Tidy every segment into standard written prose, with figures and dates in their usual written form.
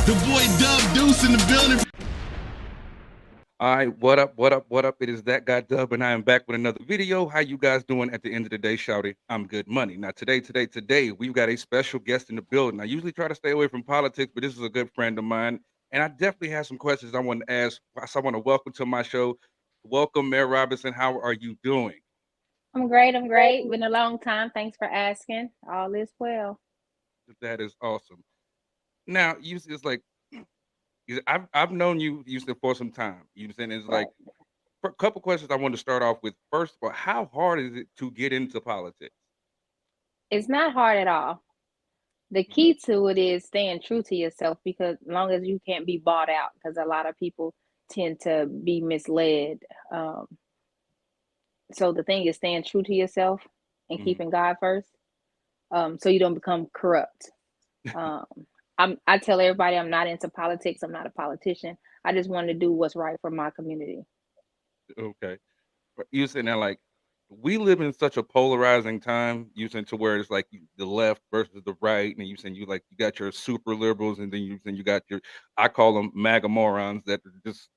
The boy Dub Deuce in the building. All right, what up, what up, what up? It is that guy Dub, and I am back with another video. How you guys doing at the end of the day, shouty? I'm good money. Now, today, we've got a special guest in the building. I usually try to stay away from politics, but this is a good friend of mine, and I definitely have some questions I want to ask. So I want to welcome to my show. Welcome, Mayor Robinson. How are you doing? I'm great. I'm great. Been a long time. Thanks for asking. All is well. That is awesome. Now, you it's like I've known you said for some time. You saying it's like Right. a couple questions I want to start off with. First of all, how hard is it to get into politics? It's not hard at all. The Mhm. key to it is staying true to yourself because as long as you can't be bought out, because a lot of people tend to be misled. Um, so the thing is staying true to yourself and Mhm. keeping God first, so you don't become corrupt. Um, I tell everybody I'm not into politics. I'm not a politician. I just want to do what's right for my community. Okay. But you saying that like we live in such a polarizing time, you saying to where it's like the left versus the right, and you saying you like you got your super liberals, and then you saying you got your I call them MAGA morons that are just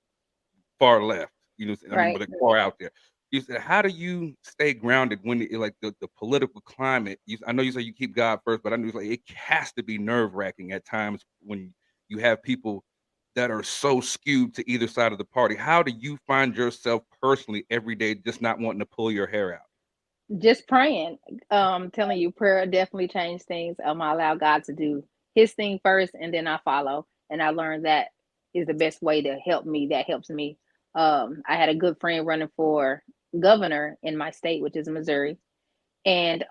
far left. I mean, Right. but they're far out there. You said, how do you stay grounded when like the political climate? I know you say you keep God first, but I know it's like it has to be nerve wracking at times when you have people that are so skewed to either side of the party. How do you find yourself personally every day just not wanting to pull your hair out? Just praying. Telling you, prayer definitely changed things. I allow God to do His thing first, and then I follow. And I learned that is the best way to help me. That helps me. I had a good friend running for governor in my state, which is Missouri, and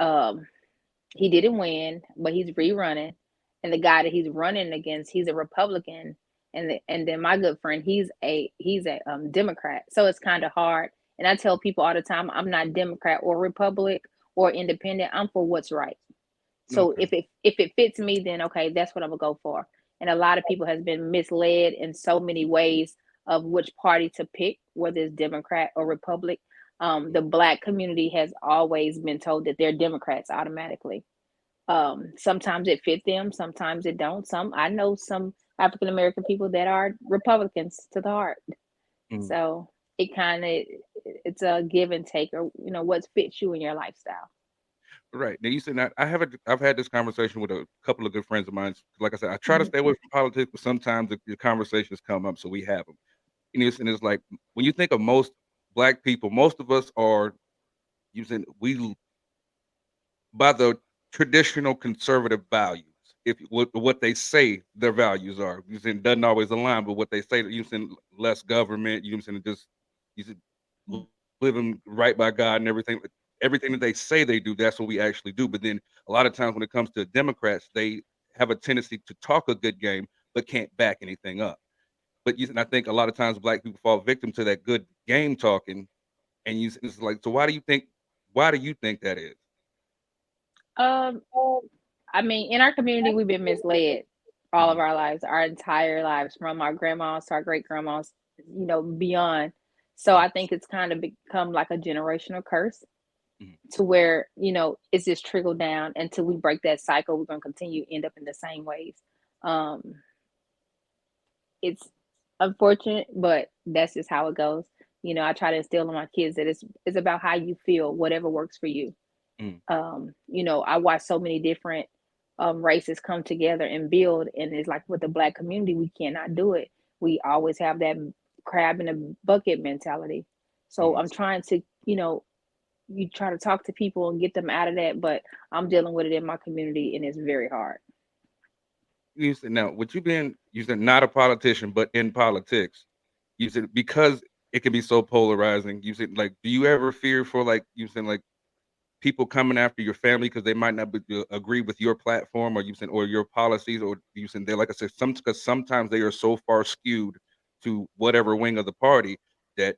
he didn't win, but he's rerunning. And the guy that he's running against, he's a Republican, and then my good friend, he's a Democrat. So it's kind of hard. And I tell people all the time, I'm not Democrat or Republic or Independent. I'm for what's right. So Okay. if it fits me, then okay, that's what I'm gonna go for. And a lot of people has been misled in so many ways of which party to pick, whether it's Democrat or Republic. The Black community has always been told that they're Democrats automatically. Sometimes it fit them, sometimes it don't. Some I know some African American people that are Republicans to the heart. Mhm. So it kind of it's a give and take, or what fits you in your lifestyle. Right. Now you said that I've had this conversation with a couple of good friends of mine. Like I said, I try to Mhm. stay away from politics, but sometimes the conversations come up, so we have them. And it's like when you think of most black people, most of us are using by the traditional conservative values. If what they say their values are, using doesn't always align, but what they say, using less government, using just using living right by God and everything. Everything that they say they do, that's what we actually do. But then a lot of times when it comes to Democrats, they have a tendency to talk a good game but can't back anything up. And I think a lot of times black people fall victim to that good game talking, and it's like, so why do you think that is? Um, I mean, in our community, we've been misled all of Mhm, our lives, our entire lives, from our grandmas to our great grandmas, beyond. So mhm, I think it's kind of become like a generational curse mhm, to where, it's just trickled down until we break that cycle. We're going to continue end up in the same ways. Um, it's unfortunate, but that's just how it goes. I try to instill in my kids that it's about how you feel, whatever works for you. mhm, I watch so many different races come together and build, and it's like with the Black community, we cannot do it. We always have that crab in a bucket mentality. So mhm. I'm trying to, you try to talk to people and get them out of that, but I'm dealing with it in my community, and it's very hard. You said now, with you said not a politician, but in politics, you said because it can be so polarizing. You said like, do you ever fear for like you said like people coming after your family because they might not agree with your platform or you said or your policies or you said they like I said some because sometimes they are so far skewed to whatever wing of the party that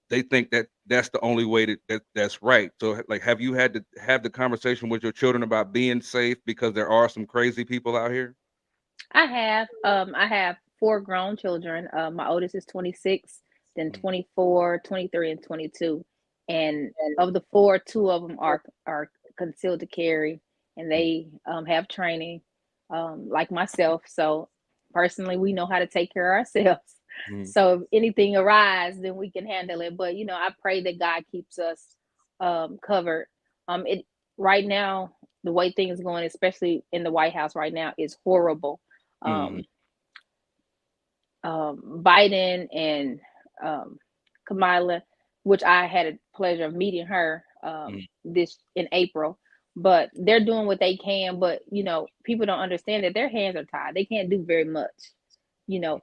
they think that that's the only way that's right. So like, have you had to have the conversation with your children about being safe because there are some crazy people out here? I have four grown children. My oldest is 26, then Mhm, 24, 23, and 22. And of the four, two of them are concealed to carry, and mhm, they have training, like myself. So personally, we know how to take care of ourselves. Mhm. So if anything arises, then we can handle it. But I pray that God keeps us covered. It right now, the way things are going, especially in the White House right now, is horrible. Mhm. Um, Biden and Kamala, which I had a pleasure of meeting her Mhm. this in April. But they're doing what they can. But people don't understand that their hands are tied. They can't do very much.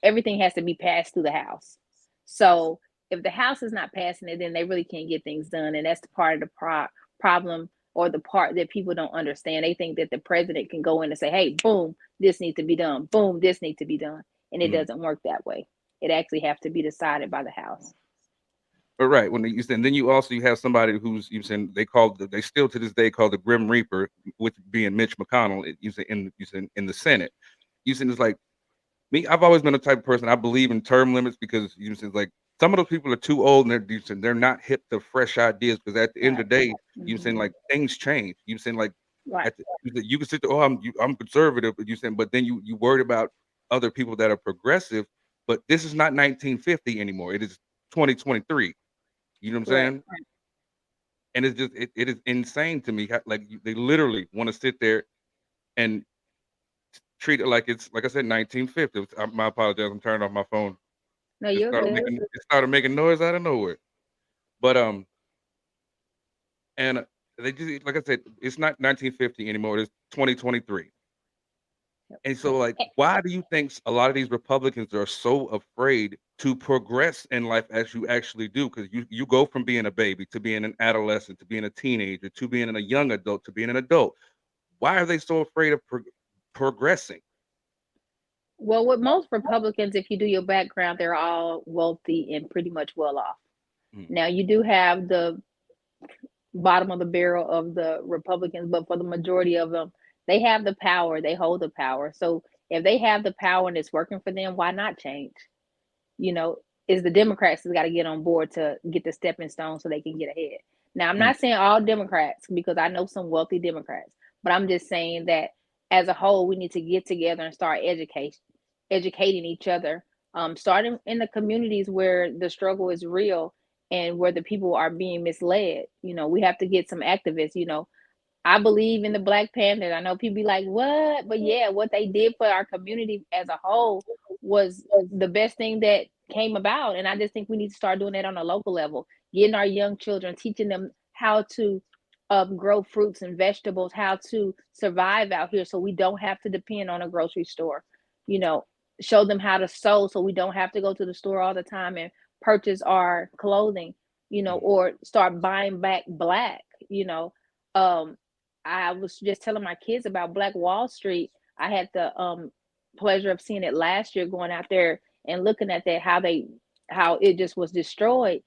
Everything has to be passed through the House. So if the House is not passing it, then they really can't get things done, and that's the part of the problem, or the part that people don't understand. They think that the president can go in and say, "Hey, boom, this needs to be done. Boom, this needs to be done," and it Mhm. doesn't work that way. It actually have to be decided by the House. But right when you said, and then you have somebody who's you saying they still to this day call the Grim Reaper, with being Mitch McConnell. You said in the Senate. You said it's like me. I've always been the type of person I believe in term limits because you said like some of those people are too old and they're not hip to fresh ideas because at the end Right. of the day, you saying Mhm. like things change. You saying like Right. you can sit there, oh I'm conservative, but you saying but then you worried about other people that are progressive. But this is not 1950 anymore. It is 2023. You know what I'm Correct. saying? And it's just it is insane to me how, like they literally want to sit there and treat it like it's like I said 1950. My apologies. I'm turning off my phone. No, you're good. It started making noise out of nowhere. But and they just like I said, it's not 1950 anymore. It's 2023. And so like, Eh, why do you think a lot of these Republicans are so afraid to progress in life as you actually do? Because you go from being a baby to being an adolescent to being a teenager to being a young adult to being an adult. Why are they so afraid of progressing? Well, with most Republicans, if you do your background, they're all wealthy and pretty much well off. Mm, Now, you do have the bottom of the barrel of the Republicans, but for the majority of them, they have the power, they hold the power. So if they have the power and it's working for them, why not change? You know, is the Democrats has got to get on board to get the stepping stone so they can get ahead. Now, I'm mm, not saying all Democrats because I know some wealthy Democrats, but I'm just saying that as a whole, we need to get together and start educating each other, starting in the communities where the struggle is real and where the people are being misled. We have to get some activists. I believe in the Black Panthers. I know people be like, "What?" But yeah, what they did for our community as a whole was the best thing that came about. And I just think we need to start doing that on a local level, getting our young children, teaching them how to grow fruits and vegetables, how to survive out here, so we don't have to depend on a grocery store. You know, show them how to sew, so we don't have to go to the store all the time and purchase our clothing. mm, Or start buying back black. You know, um, I was just telling my kids about Black Wall Street. I had the pleasure of seeing it last year, going out there and looking at that how it just was destroyed.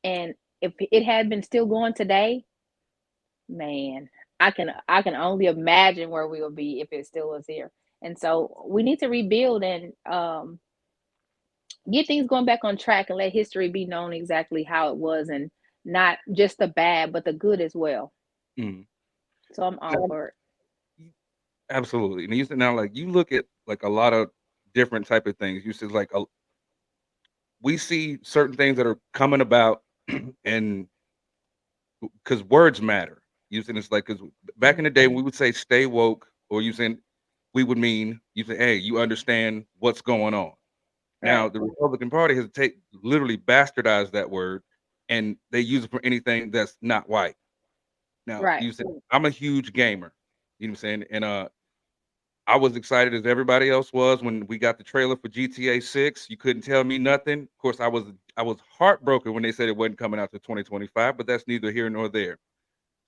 And if it had been still going today, man, I can only imagine where we would be if it still was here. And so we need to rebuild and get things going back on track and let history be known exactly how it was, and not just the bad but the good as well. mm. So I'm all for it. Y- Absolutely. And you said now, like you look at like a lot of different type of things. You said like we see certain things that are coming about, and because words matter. You said it's like because back in the day Mhm. we would say stay woke, or you saying we would mean you say, hey, you understand what's going on. Now Right. the Republican Party has literally bastardized that word, and they use it for anything that's not white. Now Right. you said I'm a huge gamer. You know what I'm saying? And I was excited as everybody else was when we got the trailer for GTA 6. You couldn't tell me nothing. Of course, I was heartbroken when they said it wasn't coming out to 2025, but that's neither here nor there.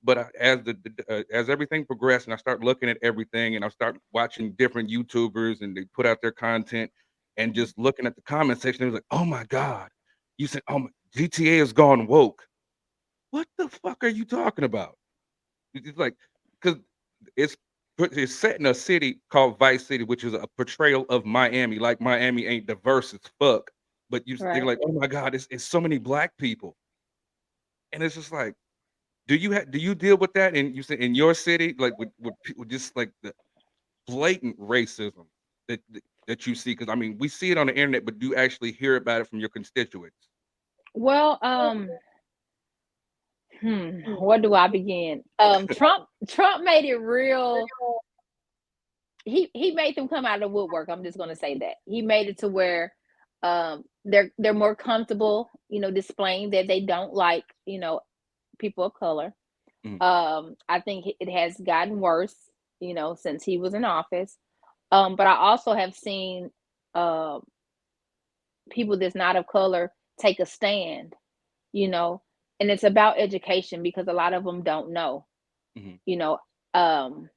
But as everything progressed and I start looking at everything and I start watching different YouTubers and they put out their content and just looking at the comment section, it was like, "Oh my god, you said, oh my, GTA has gone woke." What the fuck are you talking about? It's like because it's it's set in a city called Vice City, which is a portrayal of Miami. Like Miami ain't diverse as fuck, but they're Right. like, "Oh my god, it's so many black people," and it's just like, do you deal with that? And you say in your city, like with people just like the blatant racism that that you see? Because I mean, we see it on the internet, but do you actually hear about it from your constituents? Well, where do I begin? Trump made it real. He made them come out of the woodwork. I'm just gonna say that he made it to where they're more comfortable, displaying that they don't like, people of color. Mhm. I think it has gotten worse, since he was in office. But I also have seen uh, people that's not of color take a stand, you know, and it's about education because a lot of them don't know, Mhm. you know. Um,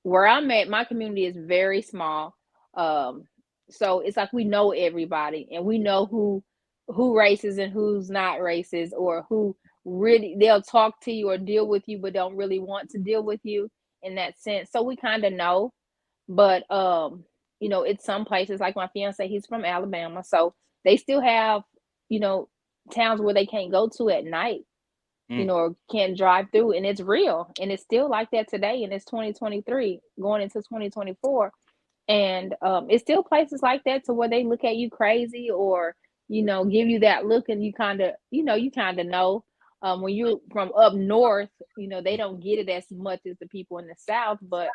where I'm at, my community is very small. Um, so it's like we know everybody and we know who racist and who's not racist, or who really they'll talk to you or deal with you but don't really want to deal with you in that sense. So we kind of know, but it's some places like my fiance, he's from Alabama, so they still have, you know, towns where they can't go to at night, Mm. or can't drive through, and it's real, and it's still like that today, and it's 2023 going into 2024, and it's still places like that to where they look at you crazy, or give you that look, and you kind of know when you're from up north, they don't get it as much as the people in the south, but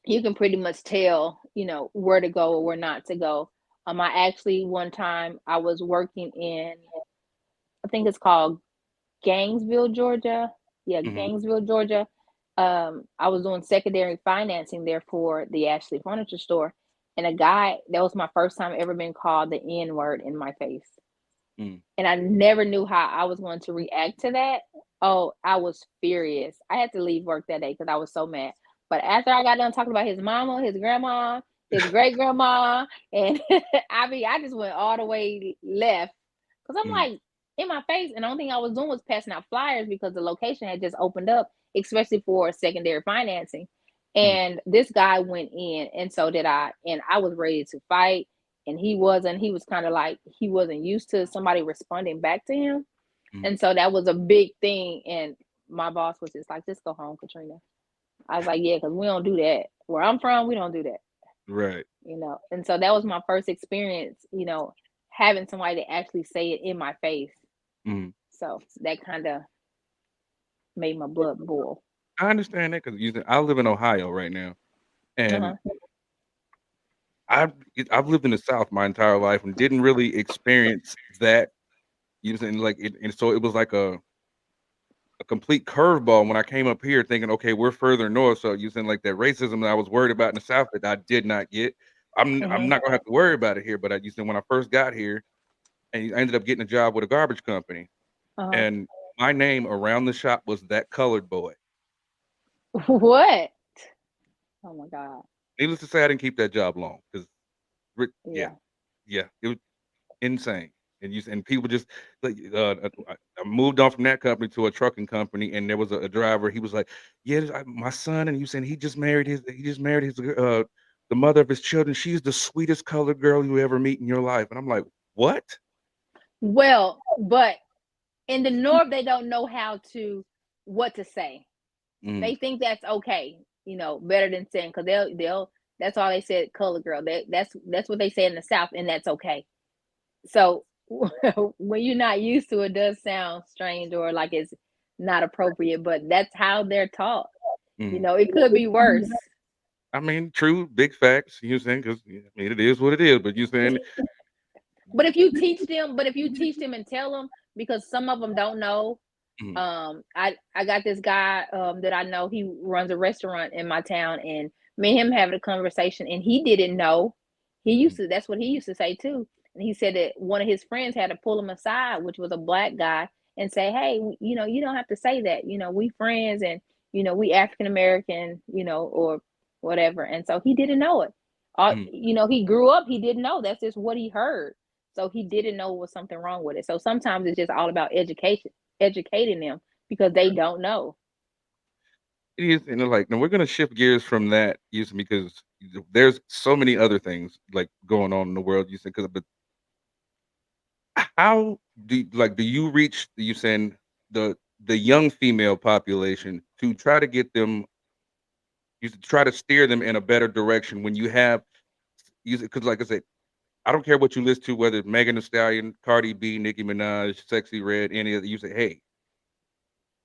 you can pretty much tell, where to go or where not to go. I actually one time I was working in, I think it's called Gainesville, Georgia. Yeah, Mhm. Gainesville, Georgia. I was doing secondary financing there for the Ashley Furniture Store, and a guy, that was my first time ever been called the N word in my face, Mm. and I never knew how I was going to react to that. Oh, I was furious. I had to leave work that day because I was so mad. But after I got done talking about his mama, his grandma, his great grandma, and I just went all the way left because I'm Mhm. like in my face, and the only thing I was doing was passing out flyers because the location had just opened up, especially for secondary financing. Mhm. And this guy went in, and so did I, and I was ready to fight, and he wasn't. He was kind of like he wasn't used to somebody responding back to him, Mhm. and so that was a big thing. And my boss was just like, "Just go home, Katrina." I was like, "Yeah, because we don't do that. Where I'm from, we don't do that." Right. And so that was my first experience, having somebody to actually say it in my face. Mhm. So that kind of made my blood boil. I understand that because I live in Ohio right now, and Uh-huh. I've lived in the South my entire life and didn't really experience that. You know what I'm saying? Like, and so it was like a complete curveball when I came up here thinking, okay, we're further north. So using like that racism that I was worried about in the South that I did not get. I'm Hmm. not gonna have to worry about it here. But I used to when I first got here and I ended up getting a job with a garbage company. Uh-huh. And my name around the shop was that colored boy. What? Oh my God. Needless to say, I didn't keep that job long because yeah, Yeah. yeah, it was insane. And people just like I moved on from that company to a trucking company, and there was a driver. He was like, "Yeah, my son," and you saying he just married his the mother of his children. She's the sweetest colored girl you ever meet in your life. And I'm like, what? Well, but in the north, they don't know what to say. Mm, They think that's okay, better than saying, because they'll that's all they said, color girl. That's what they say in the South, and that's okay. So when you're not used to it, does sound strange or like it's not appropriate, but that's how they're taught. mm. It could be worse. I mean, true, big facts. You saying because I mean it is what it is. But you saying, But if you teach them and tell them, because some of them don't know. mm, I got this guy that I know. He runs a restaurant in my town, and me and him having a conversation, and he didn't know. mm, That's what he used to say too. And he said that one of his friends had to pull him aside, which was a black guy, and say, "Hey, you don't have to say that. We friends, and we African American, or whatever." And so he didn't know it. mm. He grew up. He didn't know. That's just what he heard. So he didn't know was something wrong with it. So sometimes it's just all about educating them because they don't know. It is, and like, now we're gonna shift gears from that, using because there's so many other things like going on in the world. You said, but how do you reach you saying the young female population to try to get them you to try to steer them in a better direction when you have because like I said, I don't care what you listen to, whether it's Megan Thee Stallion, Cardi B, Nicki Minaj, Sexy Red, any of the, you say, hey,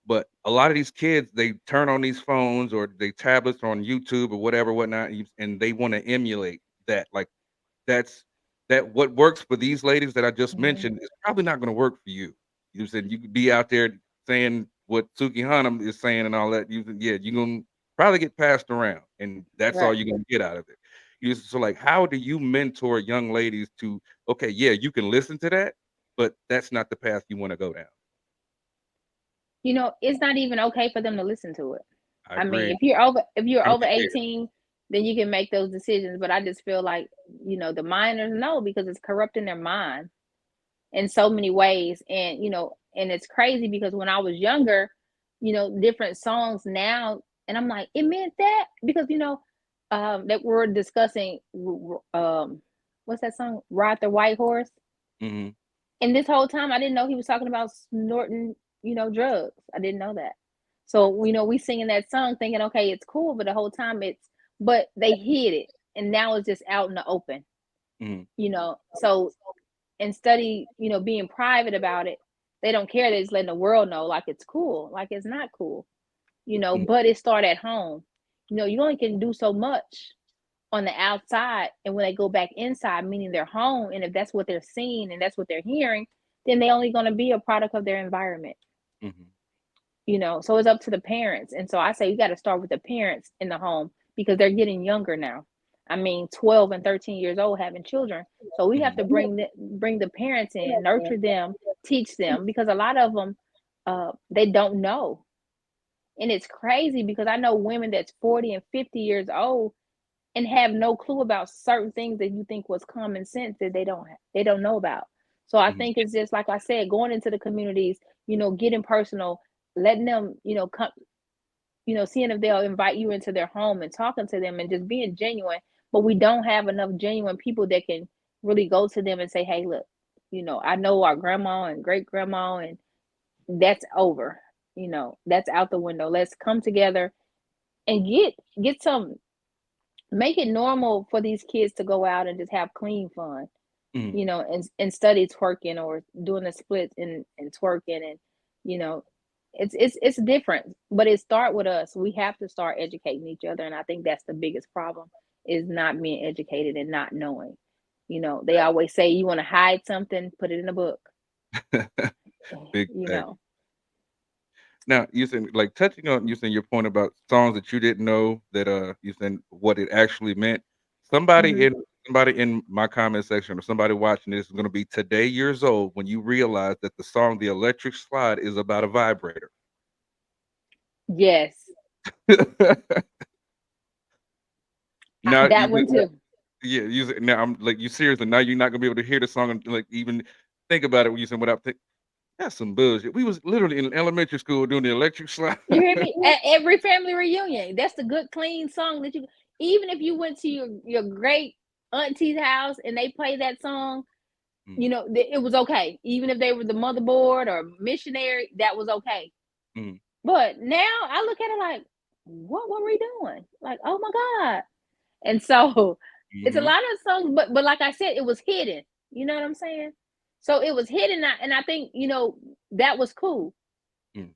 but a lot of these kids, they turn on these phones or they tablets on YouTube or whatever, whatnot, and they want to emulate that. Like that's that what works for these ladies that I just Mhm. mentioned is probably not going to work for you. You said you could be out there saying what Suki Hanum is saying and all that. Yeah, you're gonna probably get passed around, and that's all Right. you're gonna get out of it. So like, how do you mentor young ladies to? Okay, yeah, you can listen to that, but that's not the path you want to go down. It's not even okay for them to listen to it. I I mean, agree. if you're I don't over care. 18, then you can make those decisions. But I just feel like, the minors know because it's corrupting their mind in so many ways. And it's crazy because when I was younger, different songs now, and I'm like, it meant that because that we're discussing what's that song? Ride the White Horse. Hmm. And this whole time I didn't know he was talking about snorting, drugs. I didn't know that. So, we singing that song thinking, okay, it's cool, but the whole time but they hid it. And now it's just out in the open, Hmm. So instead of, being private about it, they don't care. They're just letting the world know like it's cool. Like it's not cool, but it started at home. You only can do so much on the outside, and when they go back inside, meaning their home, and if that's what they're seeing and that's what they're hearing, then they're only going to be a product of their environment. Hmm. So it's up to the parents. And so I say you got to start with the parents in the home because they're getting younger now. I mean, 12 and 13 years old having children. So we have Hmm. to bring the parents in, nurture them, teach them, because a lot of them they don't know. And it's crazy because I know women that's 40 and 50 years old and have no clue about certain things that you think was common sense that they don't know about. So I Hmm. think it's just like I said, going into the communities, getting personal, letting them, come, seeing if they'll invite you into their home and talking to them and just being genuine. But we don't have enough genuine people that can really go to them and say, hey, look, I know our grandma and great grandma, and that's over. That's out the window. Let's come together and get some, make it normal for these kids to go out and just have clean fun, Hmm. and study twerking or doing the splits and twerking, and you know, it's different, but it start with us. We have to start educating each other, and I think that's the biggest problem is not being educated and not knowing. They always say you want to hide something, put it in a book. Big You fact. know. Now, you said like touching on you saying your point about songs that you didn't know that you said what it actually meant. Hmm. Somebody in my comment section or somebody watching this is going to be today years old when you realize that the song "The Electric Slide" is about a vibrator. Yes, Now that you one too. yeah now I'm like you seriously now you're not gonna be able to hear the song and like even think about it when you said without think that's some bullshit. We was literally in elementary school doing the electric slide. You hear me? At every family reunion, that's the good, clean song that you. Even if you went to your great auntie's house and they play that song, Mm, it was okay. Even if they were the motherboard or missionary, that was okay. mm, But now I look at it like, what were we doing? Like, oh my God. And so it's a mhm, lot of songs, but like I said, it was hidden. You know what I'm saying? So it was hidden, and I think, that was cool mm.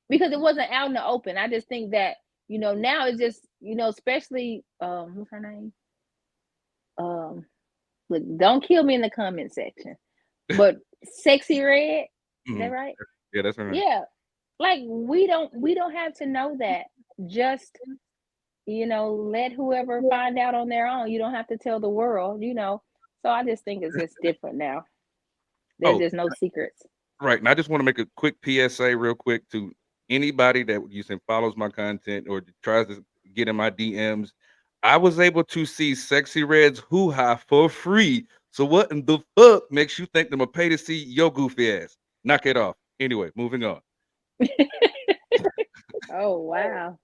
because it wasn't out in the open. I just think that, now it's just, especially what's her name? Um Look, don't kill me in the comment section. But Sexy Red, is that Mhm. right? Yeah, that's right. Yeah. Like we don't have to know that. Just, let whoever find out on their own. You don't have to tell the world. So I just think it's just different now. There's Oh, just no secrets. right. And I just want to make a quick PSA real quick to anybody that you said follows my content or tries to get in my DMs. I was able to see Sexy Red's hoo ha for free. So what in the fuck makes you think I'm gonna pay to see your goofy ass? Knock it off. Anyway, moving on. Oh wow.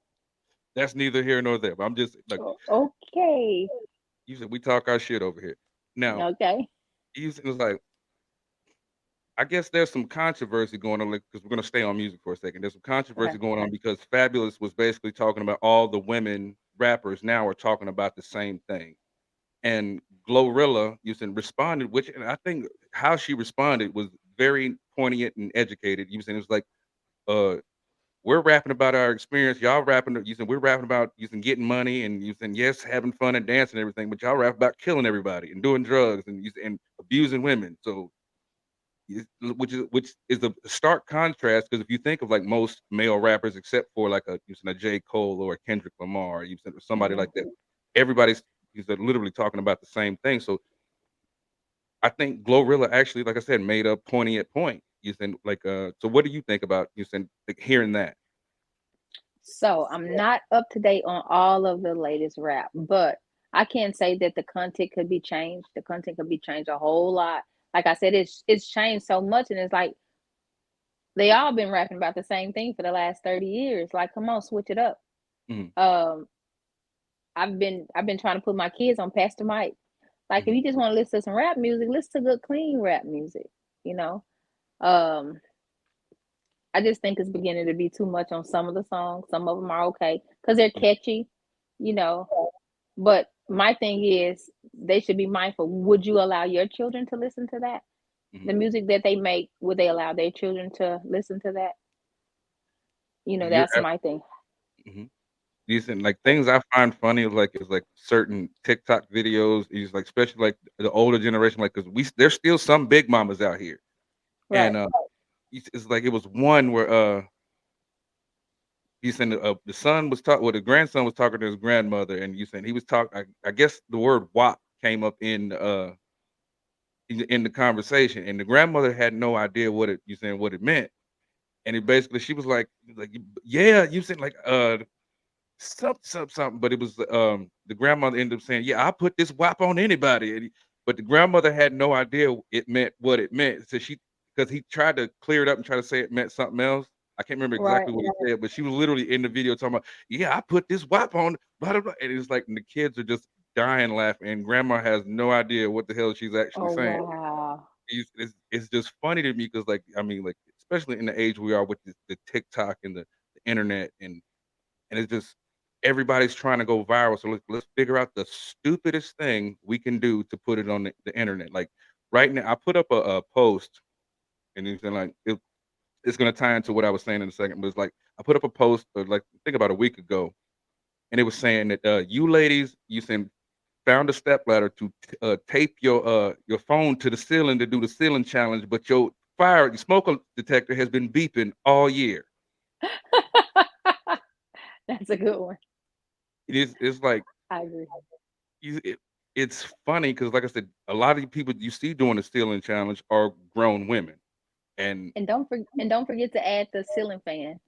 That's neither here nor there. But I'm just like Okay. you said we talk our shit over here. Now, Okay. you said it was like I guess there's some controversy going on, like, because we're gonna stay on music for a second. There's some Okay. controversy going on because Fabulous was basically talking about all the women rappers now are talking about the same thing. and Glorilla responded, which and I think how she responded was very poignant and educated. It was like, uh, we're rapping about our experience, y'all rapping we're rapping about getting money and yes, having fun and dancing and everything, but y'all rap about killing everybody and doing drugs and and abusing women. So which is a stark contrast because if you think of like most male rappers, except for like a J. Cole or a Kendrick Lamar, or somebody Mhm. like that, everybody's literally talking about the same thing. So I think Glorilla actually, like I said, made a poignant point. So what do you think about like, hearing that? So I'm not up to date on all of the latest rap, but I can say that the content could be changed. The content could be changed a whole lot. Like I said, it's changed so much, and it's like they all been rapping about the same thing for the last 30 years. Like, come on, switch it up. Mhm, Um, I've been trying to put my kids on Pastor Mike. Like, if mhm, you just want to listen to some rap music, listen to good, clean rap music. You know, um, I just think it's beginning to be too much on some of the songs. Some of them are okay because they're mhm, catchy. You know, but my thing is they should be mindful. Would you allow your children to listen to that? mhm. The music that they make, would they allow their children to listen to that? You're That's my thing. mhm. Decent, like, things I find funny is like certain TikTok videos, is like, especially, like, the older generation, like, 'cause there's still some big mamas out here, and, Right. it's like it was one where, you said, the son was talking, well, the grandson was talking to his grandmother, and you said he was talking. I guess the word "wop" came up in the conversation, and the grandmother had no idea what it meant, and it basically she was like, "Yeah," you said, like, something, but it was, the grandmother ended up saying, "Yeah, I put this WAP on anybody," but the grandmother had no idea it meant what it meant, so because he tried to clear it up and try to say it meant something else. I can't remember Right. exactly what he said, but she was literally in the video talking about, "Yeah, I put this WAP on, blah, blah, blah," and it's like and the kids are just dying laughing, and grandma has no idea what the hell she's actually Oh saying. wow. It's just funny to me because, like, I mean, like, especially in the age we are with the TikTok and the internet and it's just everybody's trying to go viral. So let's figure out the stupidest thing we can do to put it on the internet. Like right now, I put up a post, and it's like it's gonna tie into what I was saying in a second. But it's like I put up a post, like I think about a week ago, and it was saying that you ladies, found a stepladder to tape your phone to the ceiling to do the ceiling challenge, but your smoke detector has been beeping all year. That's a good one. It's like I agree. You it it's funny because, like I said, a lot of the people you see doing the stealing challenge are grown women, and And don't forget to add the ceiling fan.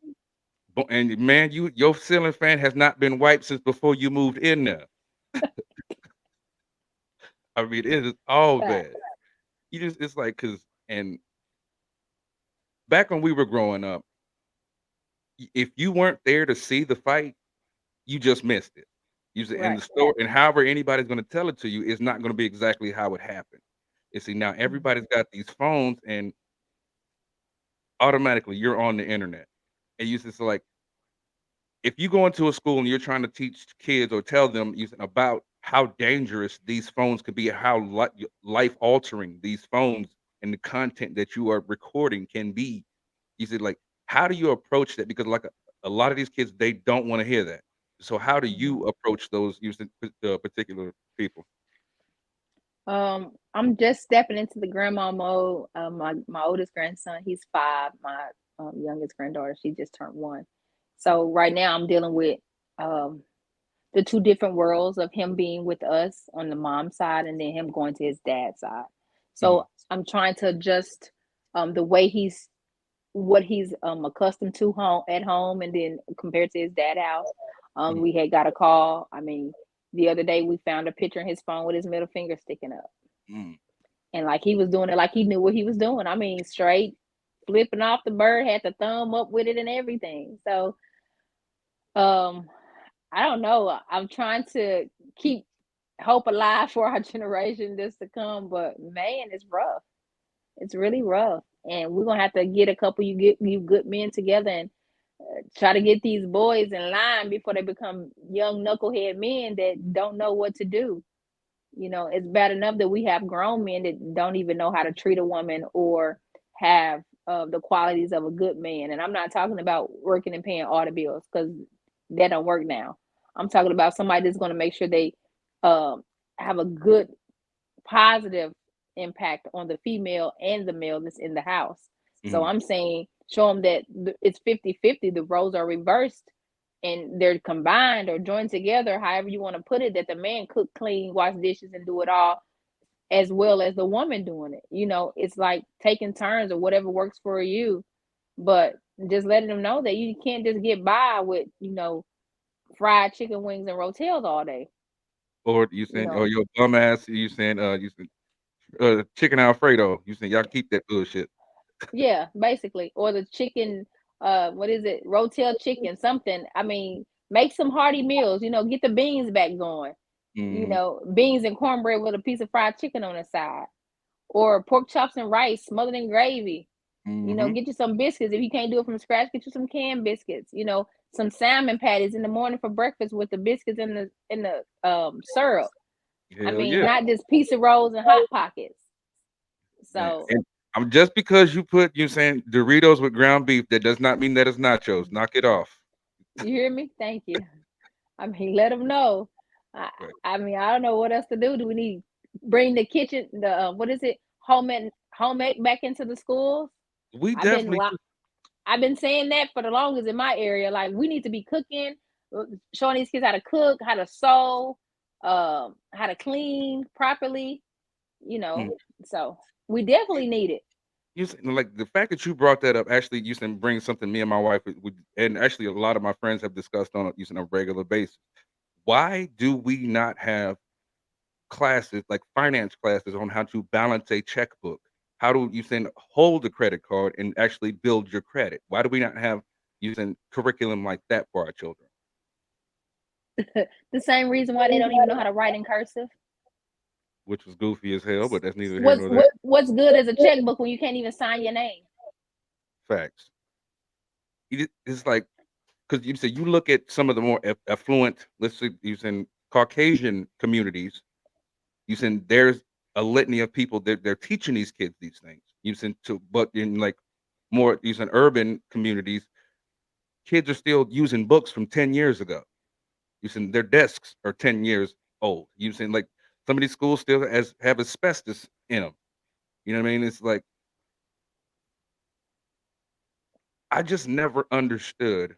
man, your ceiling fan has not been wiped since before you moved in there. I mean, it is all Fact. bad. You just it's like because and back when we were growing up, if you weren't there to see the fight, you just missed it. And Right. the story, and however anybody's going to tell it to you is not going to be exactly how it happened. You see, now Mhm. everybody's got these phones, and automatically you're on the internet. And you just like if you go into a school and you're trying to teach kids or tell them about how dangerous these phones could be, how life altering these phones and the content that you are recording can be, you said like, how do you approach that? Because like a lot of these kids, they don't want to hear that. So how do you Mhm. approach those particular people? I'm just stepping into the grandma mode. My oldest grandson, he's 5. My youngest granddaughter, she just turned 1. Mhm, So right now, I'm dealing with um, the two different worlds of him being with us on the mom side, and then him going to his dad's side. mhm, So I'm trying to adjust the way what he's accustomed to home at home, and then compared to his dad house. mhm, We had got a call. I mean, the other day we found a picture in his phone with his middle finger sticking up, mhm, and like he was doing it like he knew what he was doing. I mean, straight flipping off the bird, had the thumb up with it and everything. So um I don't know. I'm trying to keep hope alive for our generation that's to come, but man, it's rough. It's really rough, and we're gonna have to get a couple you good men together and try to get these boys in line before they become young knucklehead men that don't know what to do. It's bad enough that we have grown men that don't even know how to treat a woman or have the qualities of a good man. And I'm not talking about working and paying all the bills because that don't work now. I'm talking about somebody that's going to make sure they um, have a good positive impact on the female and the male that's in the house. So Mhm. I'm saying show them that it's 50-50, the roles are reversed and they're combined or joined together, however you want to put it, that the man cook, clean, wash dishes, and do it all as well as the woman doing it. It's like taking turns or whatever works for you, but just letting them know that you can't just get by with, fried chicken wings and rotels all day, Or you you saying, or know. your bum ass, you saying, chicken Alfredo. You saying y'all keep that bullshit. Yeah, basically. Or the chicken, what is it? Rotel chicken, something. I mean, make some hearty meals, get the beans back going. Mhm. Beans and cornbread with a piece of fried chicken on the side. Or pork chops and rice smothered in gravy. Mhm. Get you some biscuits. If you can't do it from scratch, get you some canned biscuits. Some salmon patties in the morning for breakfast with the biscuits and the syrup. I Hell mean, yeah, not just pizza rolls and hot pockets. man. So And I'm just because you put you saying Doritos with ground beef, that does not mean that it's nachos. Knock it off. you hear me? Thank you. I mean, let them know. I, Right. I mean, I don't know what else to do. Do we need bring the kitchen, the what is it, homemade back into the schools? We I've been definitely lo- do. I've been saying that for the longest in my area. Like we need to be cooking, showing these kids how to cook, how to sew, how to clean properly. You Mm. know, so we definitely need it. You said, like the fact that you brought that up actually you said bring something me and my wife would, and actually a lot of my friends have discussed on using a regular basis. Why do we not have classes like finance classes on how to balance a checkbook? How do you send hold a credit card and actually build your credit? Why do we not have using curriculum like that for our children? The same reason why they don't even know how to write in cursive. Which was goofy as hell, but that's neither here What's nor there. what, what's good as a checkbook when you can't even sign your name? Facts. It's like because you say you look at some of the more affluent, let's say using Caucasian communities, you saying there's a litany of people that they're teaching these kids these things. You saying to, but in like more using urban communities, kids are still using books from 10 years ago. You saying their desks are 10 years old. You saying like some of these schools still have asbestos in them. You know what I mean? It's like I just never understood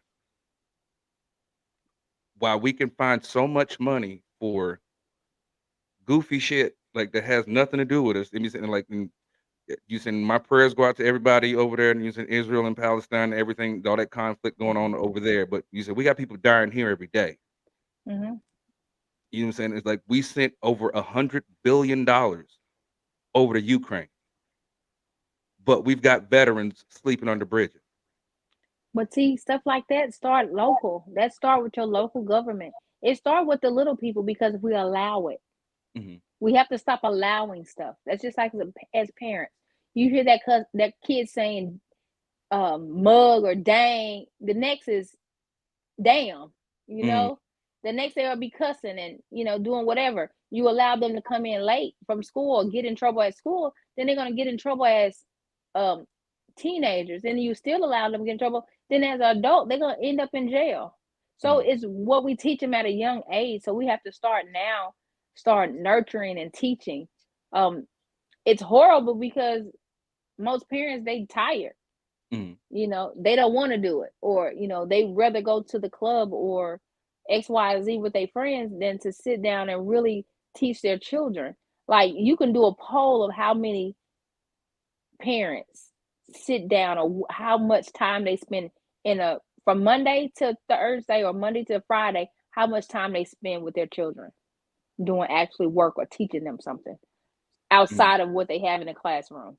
why we can find so much money for goofy shit like that has nothing to do with us. And you saying like you saying my prayers go out to everybody over there, and you saying Israel and Palestine, everything, all that conflict going on over there. But you said we got people dying here every day. Hmm. You know what I'm saying? It's like we sent over $100 billion over to Ukraine, but we've got veterans sleeping under bridges. But see, stuff like that start local. That start with your local government. It start with the little people because we allow it. Hmm. We have to stop allowing stuff. That's just like as parents. You hear that kid saying mug or dang. The next is damn. You Hmm. know, the next day will be cussing and doing whatever. You allow them to come in late from school or get in trouble at school, then they're gonna get in trouble as um teenagers. And you still allow them to get in trouble. Then as an adult, they're gonna end up in jail. So Hmm. it's what we teach them at a young age. So we have to start now, start nurturing and teaching. Um, it's horrible because most parents they tired, Hmm. they don't want to do it, or they rather go to the club or XYZ with their friends than to sit down and really teach their children. Like you can do a poll of how many parents sit down or how much time they spend in a from Monday to Thursday or Monday to Friday, how much time they spend with their children doing actually work or teaching them something Hmm. outside of what they have in the classroom.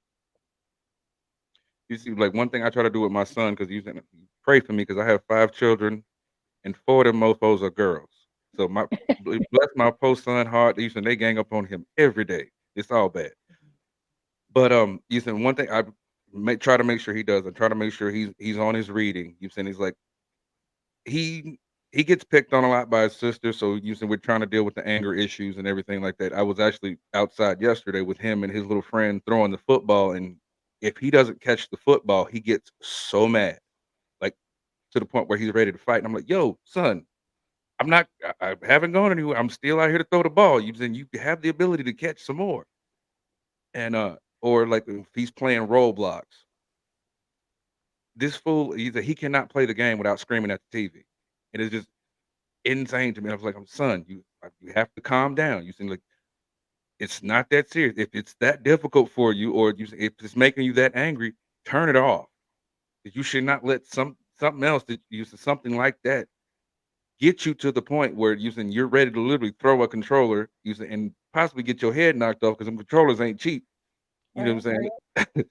You see, like one thing I try to do with my son because you said pray for me because I have 5 children and 4 of them mofos are girls. So bless my post son heart. They gang up on him every day. It's all bad. But you said one thing I try to make sure he does. I try to make sure he's on his reading. You said he's like he he gets picked on a lot by his sister, so usually we're trying to deal with the anger issues and everything like that. I was actually outside yesterday with him and his little friend throwing the football, and if he doesn't catch the football, he gets so mad, like to the point where he's ready to fight. And I'm like, "Yo, son, I'm not. I haven't gone anywhere. I'm still out here to throw the ball. You have the ability to catch some more." And or like if he's playing Roblox, this fool either he cannot play the game without screaming at the TV. It is just insane to me. I was like, son, you have to calm down. You seem like it's not that serious. If it's that difficult for you, or if it's making you that angry, turn it off. 'Cause you should not let something else that you something like that get you to the point where you're ready to literally throw a controller, and possibly get your head knocked off because them controllers ain't cheap. You know Right. what I'm saying?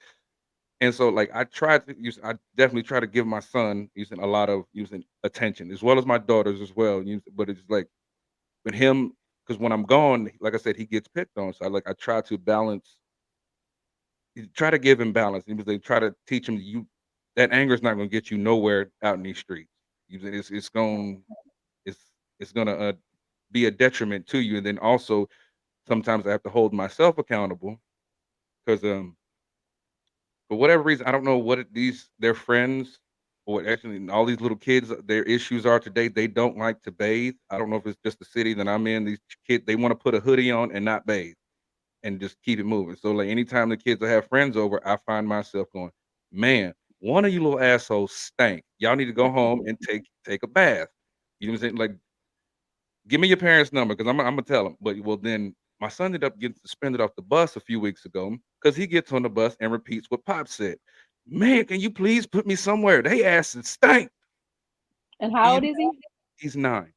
And so, like, I definitely try to give my son using a lot of using attention as well as my daughters as well. But it's like with him, because when I'm gone, like I said, he gets picked on. So I try to balance, try to give him balance. He was like try to teach him that anger is not going to get you nowhere out in these streets. It's it's gonna be a detriment to you. And then also sometimes I have to hold myself accountable because for whatever reason, I don't know what their friends or actually all these little kids, their issues are today. They don't like to bathe. I don't know if it's just the city that I'm in. These kids, they want to put a hoodie on and not bathe and just keep it moving. So like anytime the kids will have friends over, I find myself going, man, one of you little assholes stank. Y'all need to go home and take a bath. You know what I'm saying? Like, give me your parents' number because I'm gonna tell them. But well, then my son ended up getting suspended off the bus a few weeks ago because he gets on the bus and repeats what Pop said. Man, can you please put me somewhere? They asses stank. And And how old is he? he's 9.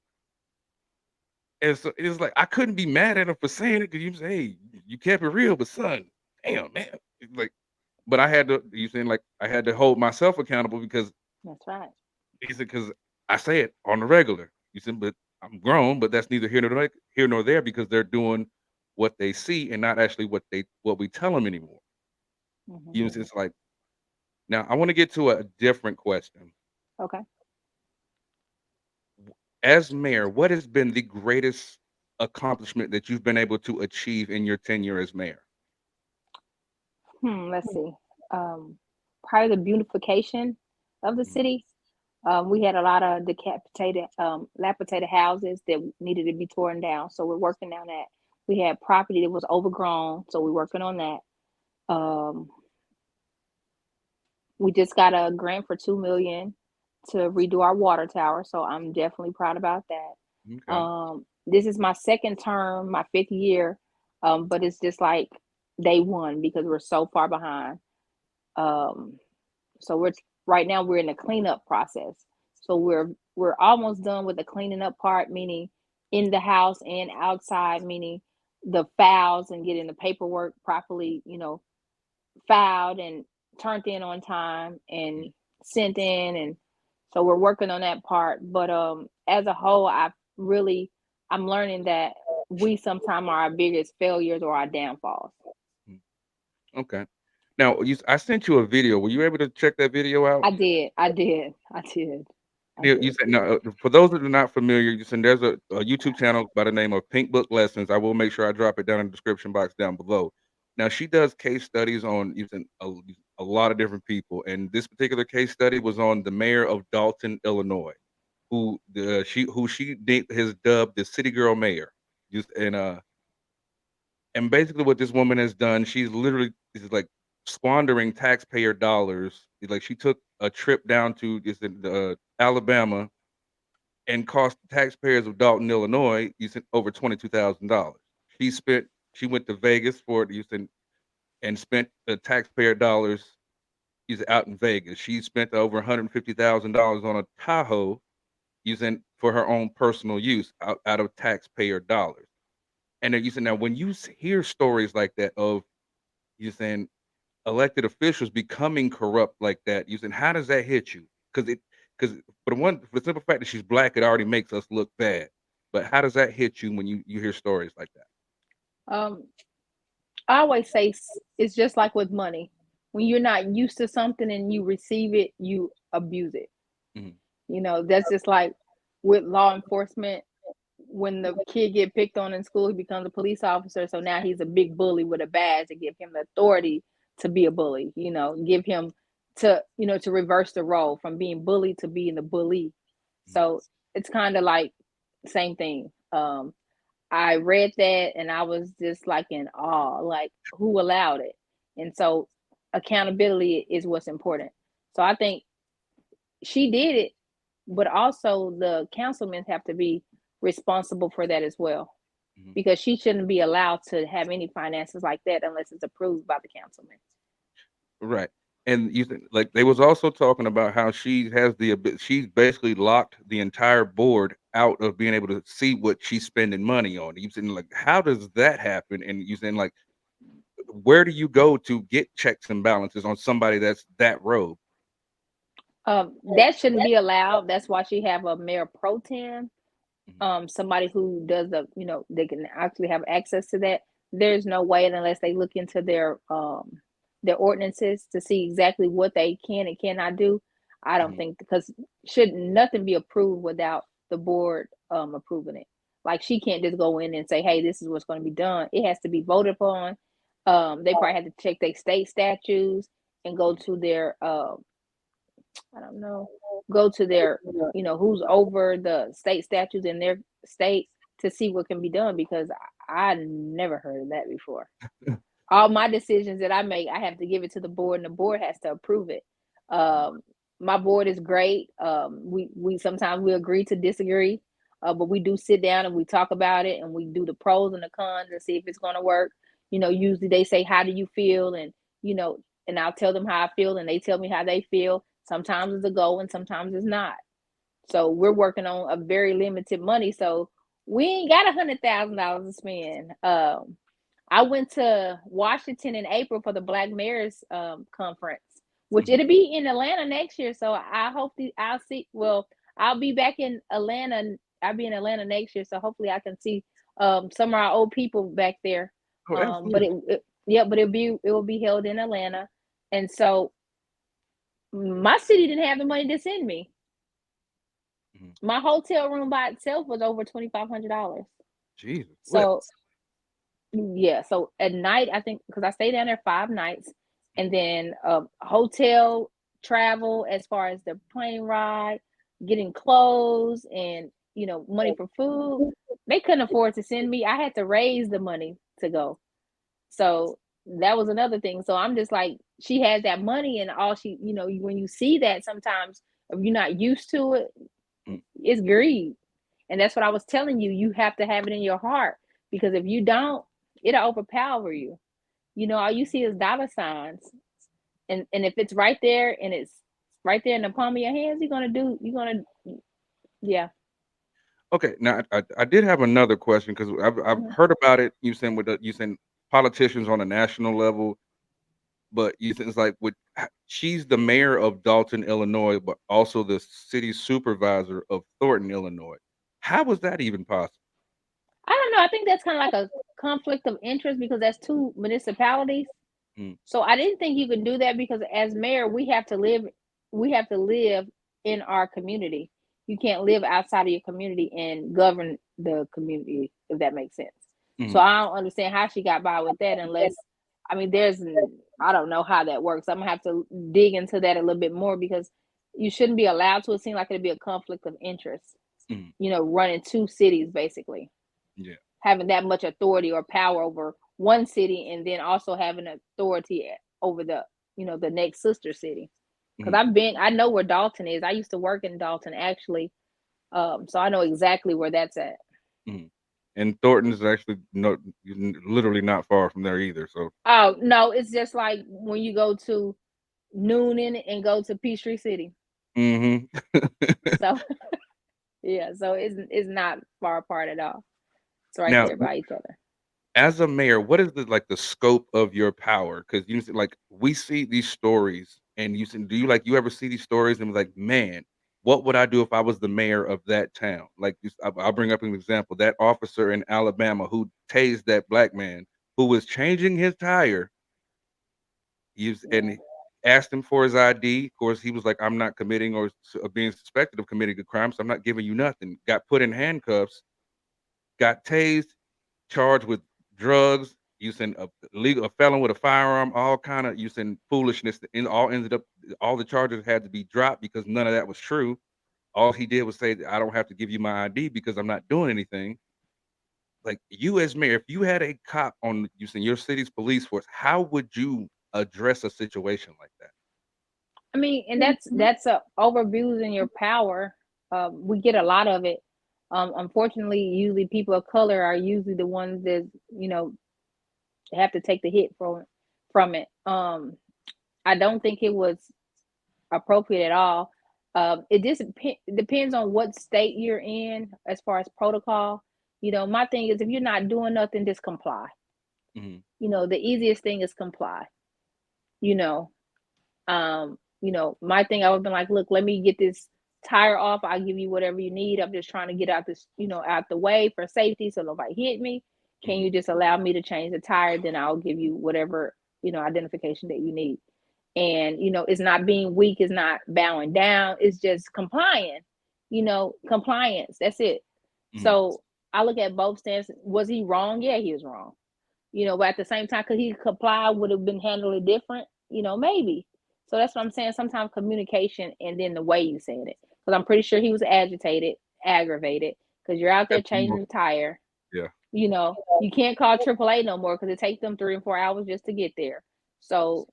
And so it was like I couldn't be mad at him for saying it because you say, hey, you kept it real, but son, damn man. It's like, but I had to you saying like I had to hold myself accountable because That's right. he said because I say it on the regular. You said, but I'm grown, but that's neither here nor there because they're doing what they see and not actually what we tell them anymore. Hmm. You know, it's like now I want to get to a different question. Okay. As mayor, what has been the greatest accomplishment that you've been able to achieve in your tenure as mayor? Let's see. Um, Part of the beautification of the Mhm. city. We had a lot of dilapidated houses that needed to be torn down. So we're working on that. We had property that was overgrown, so we're working on that. Um, we just got a grant for 2 million to redo our water tower, so I'm definitely proud about that. Okay. This is my second term, my 5th year, but it's just like day one because we're so far behind. Um, so right now we're in the cleanup process. So we're almost done with the cleaning up part, meaning in the house and outside, meaning the files and getting the paperwork properly, filed and turned in on time and sent in. And so we're working on that part. But as a whole, I'm learning that we sometimes are our biggest failures or our downfalls. Mm, okay. Now, I sent you a video. Were you able to check that video out? You I did. said no. For those that are not familiar, you said there's a YouTube channel by the name of Pink Book Lessons. I will make sure I drop it down in the description box down below. Now, she does case studies on using a lot of different people, and this particular case study was on the mayor of Dalton, Illinois, has dubbed the City Girl Mayor. Just and basically what this woman has done, she's literally is like squandering taxpayer dollars. It's like she took a trip down to Alabama and cost the taxpayers of Dalton, Illinois, you said over $22,000. She spent she went to Vegas for it, you said, and spent the taxpayer dollars out in Vegas. She spent over $150,000 on a Tahoe using for her own personal use out of taxpayer dollars. And then you said now when you hear stories like that of you saying elected officials becoming corrupt like that, you saying how does that hit you? Because for the simple fact that she's black, it already makes us look bad. But how does that hit you when you hear stories like that? Um, I always say it's just like with money. When you're not used to something and you receive it, you abuse it. Mhm. That's just like with law enforcement, when the kid get picked on in school, he becomes a police officer. So now he's a big bully with a badge to give him the authority to be a bully. Give him to reverse the role from being bullied to being the bully. So it's kind of like same thing. I read that and I was just like in awe, like who allowed it? And so accountability is what's important. So I think she did it, but also the councilmen have to be responsible for that as well, Mhm. because she shouldn't be allowed to have any finances like that unless it's approved by the councilman. Right. And you think like they was also talking about how she has she's basically locked the entire board out of being able to see what she's spending money on. You saying like how does that happen? And you saying like where do you go to get checks and balances on somebody that's that rogue? That shouldn't be allowed. That's why she have a mayor pro tem, Mhm. somebody who does they can actually have access to that. There's no way unless they look into their ordinances to see exactly what they can and cannot do. I don't Mhm. think, because should nothing be approved without the board approving it. Like she can't just go in and say, "Hey, this is what's going to be done." It has to be voted upon. They probably have to check their state statutes and go Mhm. to their I don't know, go to their, who's over the state statutes in their state to see what can be done, because I never heard of that before. All my decisions that I make, I have to give it to the board, and the board has to approve it. Mhm. Um, my board is great. We sometimes we agree to disagree, but we do sit down and we talk about it, and we do the pros and the cons and see if it's going to work. Usually they say, "How do you feel?" And you know, and I'll tell them how I feel, and they tell me how they feel. Sometimes it's a go, and sometimes it's not. So we're working on a very limited money, so we ain't got $100,000 to spend. I went to Washington in April for the Black Mayors conference, which Mhm. it'll be in Atlanta next year. So I hope I'll see. Well, I'll be back in Atlanta. I'll be in Atlanta next year, so hopefully I can see some of our old people back there. Oh, But absolutely. yeah, but it will be held in Atlanta, and so my city didn't have the money to send me. Mhm. My hotel room by itself was over $2,500. Jesus So whips. yeah, so at night, I think, because I stayed down there 5 nights, and Mhm. then hotel travel as far as the plane ride, getting clothes, and money for food. They couldn't afford to send me. I had to raise the money to go. So that was another thing. So I'm just like, she has that money, and all when you see that, sometimes if you're not used to it, Mm. it's greed. And that's what I was telling you. You have to have it in your heart, because if you don't, it'll overpower you. All you see is dollar signs. And if it's right there and it's right there in the palm of your hands, yeah. Okay, now I did have another question because I've Mhm. heard about it. You saying with you saying politicians on a national level, but you think it's like she's the mayor of Dalton, Illinois, but also the city supervisor of Thornton, Illinois. How was that even possible? I don't know. I think that's kind of like a conflict of interest, because that's two municipalities. Mm, So I didn't think you could do that, because as mayor, we have to live in our community. You can't live outside of your community and govern the community, if that makes sense. So mhm. I don't understand how she got by with that, unless, I mean, I don't know how that works. I'm gonna have to dig into that a little bit more, because you shouldn't be allowed to. It seems like it'd be a conflict of interest, Mhm. running two cities basically, Yeah. having that much authority or power over one city, and then also having authority over the next sister city. Because Mhm. I know where Dalton is. I used to work in Dalton actually, so I know exactly where that's at. Mhm. And Thornton is actually literally not far from there either. So, Oh no, it's just like when you go to Noonan and go to Peachtree City. hmm So yeah, so it's not far apart at all. It's right now there by each other. as a mayor, what is the scope of your power? Because you said like we see these stories, and you said, do you like you ever see these stories and be like, man, what would I do if I was the mayor of that town? Like I'll bring up an example: that officer in Alabama who tased that black man who was changing his tire. He's Yeah. asked him for his ID. Of course, he was like, "I'm not committing or being suspected of committing a crime, so I'm not giving you nothing." Got put in handcuffs, got tased, charged with drugs, using a felon with a firearm, all kind of using foolishness, and all ended up all the charges had to be dropped because none of that was true. All he did was say, "I don't have to give you my ID because I'm not doing anything." Like, you as mayor, if you had a cop on using your city's police force, how would you address a situation like that? I mean, and that's overusing your power. We get a lot of it. Unfortunately, usually people of color are usually the ones that have to take the hit from it. I don't think it was appropriate at all. It just depends on what state you're in as far as protocol. My thing is if you're not doing nothing, just comply. Mhm. The easiest thing is comply. You know, my thing I would have been like, look, let me get this tire off. I'll give you whatever you need. I'm just trying to get out this, out the way for safety so nobody hit me. Can Mhm. you just allow me to change the tire? Then I'll give you whatever, identification that you need. And, it's not being weak, it's not bowing down, it's just complying, compliance. That's it. Mhm. So I look at both stances. Was he wrong? Yeah, he was wrong. But at the same time, could he comply? Would have been handled different? Maybe. So that's what I'm saying. Sometimes communication and then the way you said it. Because I'm pretty sure he was agitated, aggravated, because you're out there changing the tire. Yeah. You can't call AAA no more because it takes them 3 and 4 hours just to get there. So,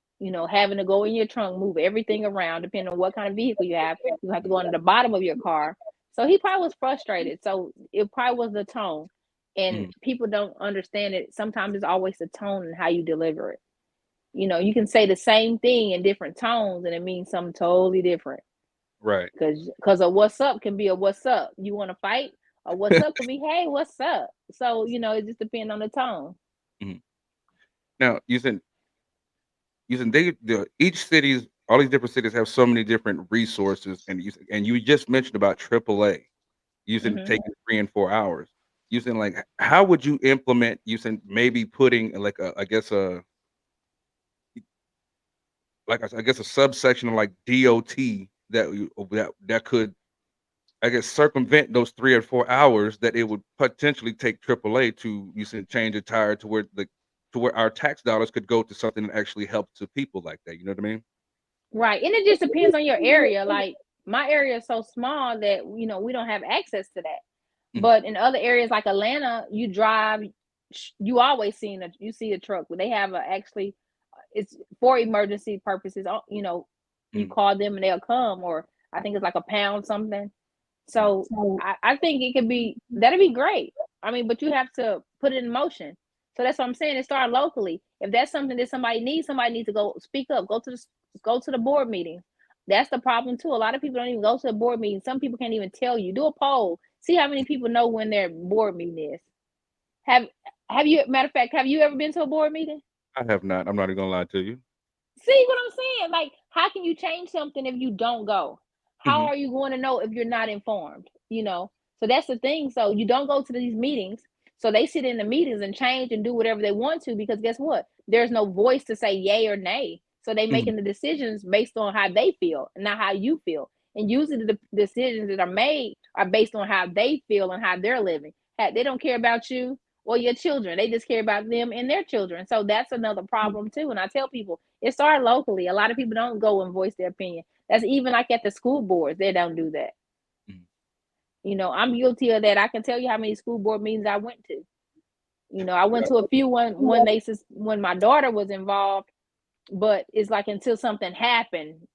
having to go in your trunk, move everything around, depending on what kind of vehicle you have to go into the bottom of your car. So he probably was frustrated. So it probably was the tone. And Mhm. people don't understand it. Sometimes it's always the tone and how you deliver it. You can say the same thing in different tones and it means something totally different. Right. Because a what's up can be a what's up. You want to fight? A what's up can be, hey, what's up? So, it just depends on the tone. Mhm. Now, using each cities, all these different cities have so many different resources, and you just mentioned about AAA using Hmm. taking 3 and 4 hours. Using like, how would you implement using maybe putting like I guess I guess a subsection of like DOT that could, I guess, circumvent those 3 or 4 hours that it would potentially take AAA to you said change a tire to where our tax dollars could go to something that actually helps the people like that. You know what I mean? Right. And it just depends on your area. Like my area is so small that, we don't have access to that. Mhm. But in other areas like Atlanta, you drive, you always you see a truck where they have actually it's for emergency purposes. You Mhm. call them and they'll come, or I think it's like a pound something. Mhm. So I think it could be that'd be great. I mean, but you have to put it in motion. So that's what I'm saying. It start locally. If that's something that somebody needs to go speak up. Go to the board meeting. That's the problem too. A lot of people don't even go to the board meeting. Some people can't even tell you. Do a poll. See how many people know when their board meeting is. Have have you matter of fact, have you ever been to a board meeting? I have not. I'm not even gonna lie to you. See what I'm saying? Like, how can you change something if you don't go? How Mhm. are you going to know if you're not informed? So that's the thing. So you don't go to these meetings. So they sit in the meetings and change and do whatever they want to because guess what? There's no voice to say yay or nay. So they Mhm. making the decisions based on how they feel, not how you feel. And usually the decisions that are made are based on how they feel and how they're living. They don't care about you or your children. They just care about them and their children. So that's another problem too. And I tell people it started locally. A lot of people don't go and voice their opinion. That's even like at the school boards, they don't do that. Mhm. I'm guilty of that. I can tell you how many school board meetings I went to. I went Yeah. to a few when my daughter was involved, but it's like until something happened,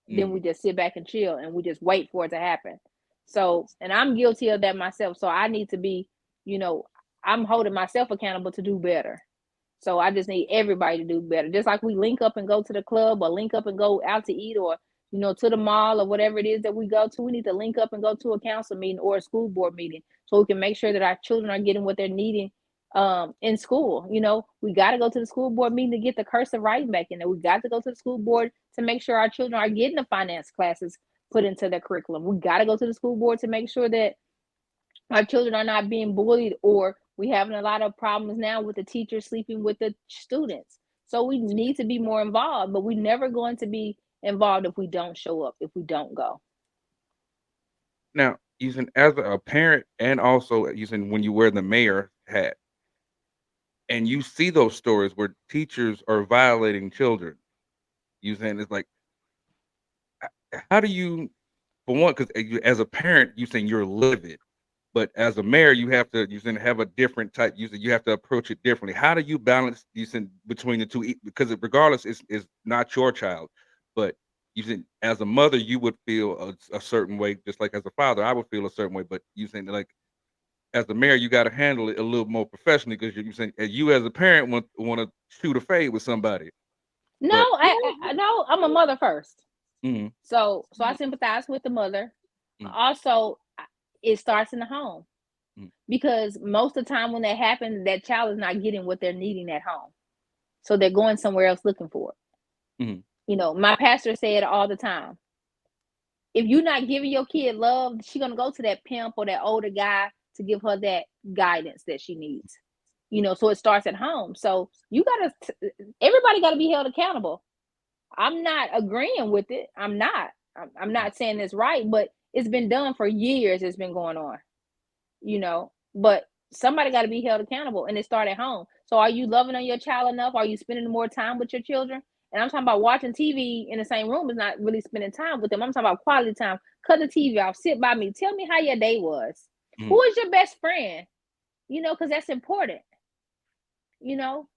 then Mhm. we just sit back and chill and we just wait for it to happen. So, and I'm guilty of that myself. So I need to be, you know, I'm holding myself accountable to do better. So I just need everybody to do better. Just like we link up and go to the club or link up and go out to eat or, to the mall or whatever it is that we go to, we need to link up and go to a council meeting or a school board meeting so we can make sure that our children are getting what they're needing in school. We got to go to the school board meeting to get the cursive writing back in there. We got to go to the school board to make sure our children are getting the finance classes put into their curriculum. We got to go to the school board to make sure that our children are not being bullied or we having a lot of problems now with the teachers sleeping with the students. So we need to be more involved, but we're never going to be involved if we don't show up, if we don't go. Now, using as a parent and also using when you wear the mayor hat and you see those stories where teachers are violating children, you saying it's like, how do you, for one, because as a parent, you saying you're livid, but as a mayor, you have to you saying have a different type. You have to approach it differently. How do you balance you saying between the two? Because regardless, it's not your child, but you saying as a mother, you would feel a certain way, just like as a father, I would feel a certain way. But you saying like as the mayor, you got to handle it a little more professionally because you saying you as a parent want to shoot a fade with somebody, No, but no, I'm a mother first. mm, So I sympathize with the mother. mm, Also, it starts in the home mm, because most of the time when that happens, that child is not getting what they're needing at home. So they're going somewhere else looking for it. mm, My pastor said all the time, if you're not giving your kid love, she's gonna go to that pimp or that older guy to give her that guidance that she needs. So it starts at home. So everybody gotta be held accountable. I'm not agreeing with it. I'm not. I'm mm, not saying it's right, but it's been done for years. It's been going on, but somebody got to be held accountable, and it started at home. So are you loving on your child enough? Are you spending more time with your children? And I'm talking about watching TV in the same room is not really spending time with them. I'm talking about quality time. Cut the TV off. Sit by me. Tell me how your day was. mm, Who is your best friend? Because that's important. You know,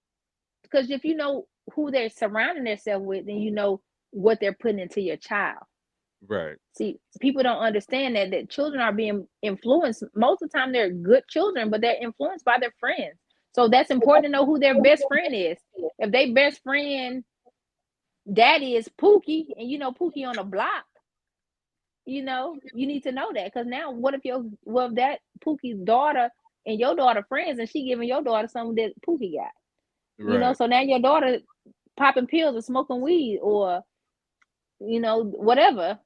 because if you know who they're surrounding themselves with, then you know what they're putting into your child. right, See, people don't understand that children are being influenced. Most of the time, they're good children, but they're influenced by their friends. So that's important to know who their best friend is. If their best friend daddy is Pookie, and Pookie on the block, you need to know that, because now what if that Pookie's daughter and your daughter friends, and she giving your daughter something that Pookie got. right. So now your daughter popping pills or smoking weed or whatever.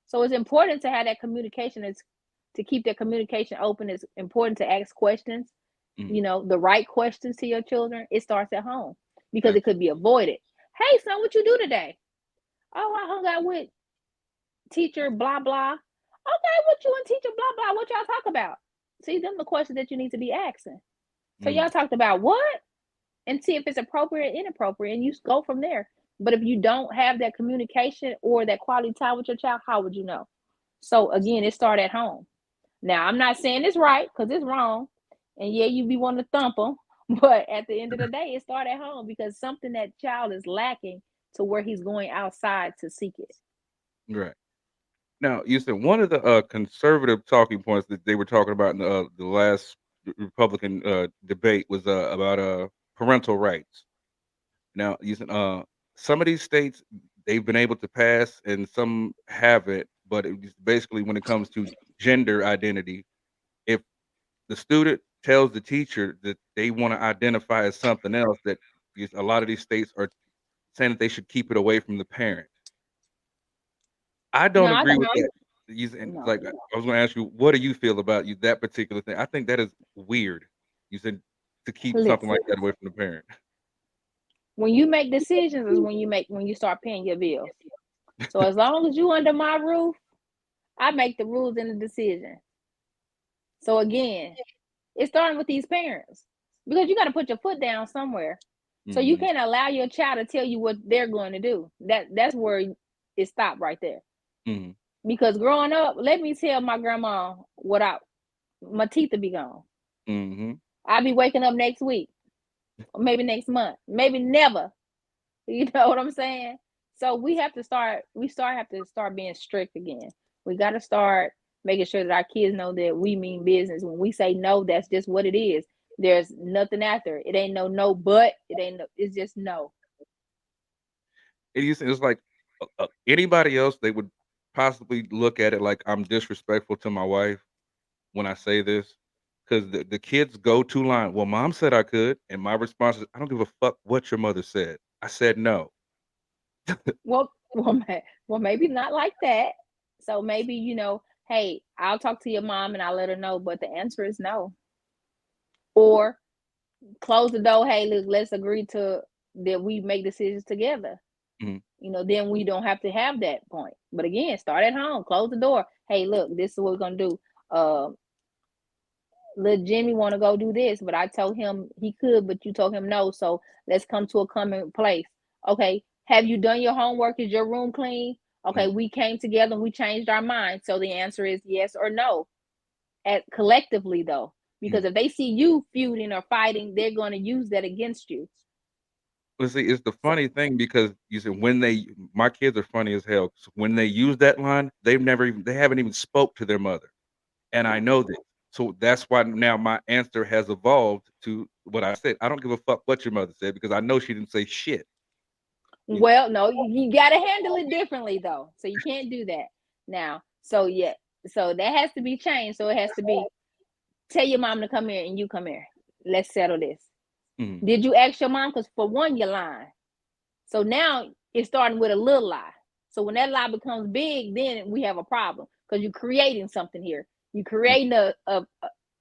So it's important to have that communication. It's to keep that communication open. It's important to ask questions, Mm, the right questions to your children. It starts at home because it that's could be avoided. Hey, son, what you do today? Oh, I hung out with teacher blah blah. Okay, what you and teacher blah blah? What y'all talk about? See, them the questions that you need to be asking. So mm, y'all talked about what? And see if it's appropriate or inappropriate, and you go from there. But if you don't have that communication or that quality time with your child, how would you know? So again, it started at home. Now, I'm not saying it's right because it's wrong. And yeah, you be wanting to thump them. But at the end of the day, it started at home because something that child is lacking to where he's going outside to seek it. right. Now, you said one of the conservative talking points that they were talking about in the last Republican debate was about parental rights. Now, you said some of these states they've been able to pass, and some haven't. But basically, when it comes to gender identity, if the student tells the teacher that they want to identify as something else, that a lot of these states are saying that they should keep it away from the parent. I No, don't I agree don't. with that. And No. like I was going to ask you, what do you feel about that particular thing? I think that is weird. You said to keep something like Listen, that away from the parent. when you make decisions is when you start paying your bills. So as long as you under my roof, I make the rules and the decision. So again, it's starting with these parents because you got to put your foot down somewhere. So you Hmm. can't allow your child to tell you what they're going to do. That's where it stopped right there. Hmm. Because growing up, let me tell my grandma my teeth will be gone. Hmm. I'll be waking up next week, or maybe next month, maybe never. You know what I'm saying? So have to start being strict again. We got to start making sure that our kids know that we mean business. When we say no, that's just what it is. There's nothing after it. It ain't no, but it ain't no, it's just no. It's like anybody else, they would possibly look at it like I'm disrespectful to my wife when I say this. Because the kids go to line. Well, mom said I could, and my response is, I don't give a fuck what your mother said. I said no. Well, maybe not like that. So maybe, hey, I'll talk to your mom and I'll let her know, but the answer is no. Or close the door. Hey, look, let's agree to that we make decisions together. Mhm. You know, then we don't have to have that point. But again, start at home, close the door. Hey, look, this is what we're gonna do. Little Jimmy want to go do this, but I told him he could, but you told him no. So let's come to a common place. Okay, have you done your homework? Is your room clean? Okay, Mhm. we came together and we changed our minds. So the answer is yes or no. At collectively though, because Mhm. if they see you feuding or fighting, they're going to use that against you. Well, see, it's the So funny thing because you said when my kids are funny as hell. So when they use that line, they haven't even spoke to their mother, and I know this. So that's why now my answer has evolved to what I said. I don't give a fuck what your mother said because I know she didn't say shit. You well, no, you got to handle it differently though. So you can't do that now. So yeah, so that has to be changed. So it has to be tell your mom to come here and you come here. Let's settle this. mhm, Did you ask your mom? Because for one, you're lying. So now it's starting with a little lie. So when that lie becomes big, then we have a problem because you're creating something here. You're mhm, creating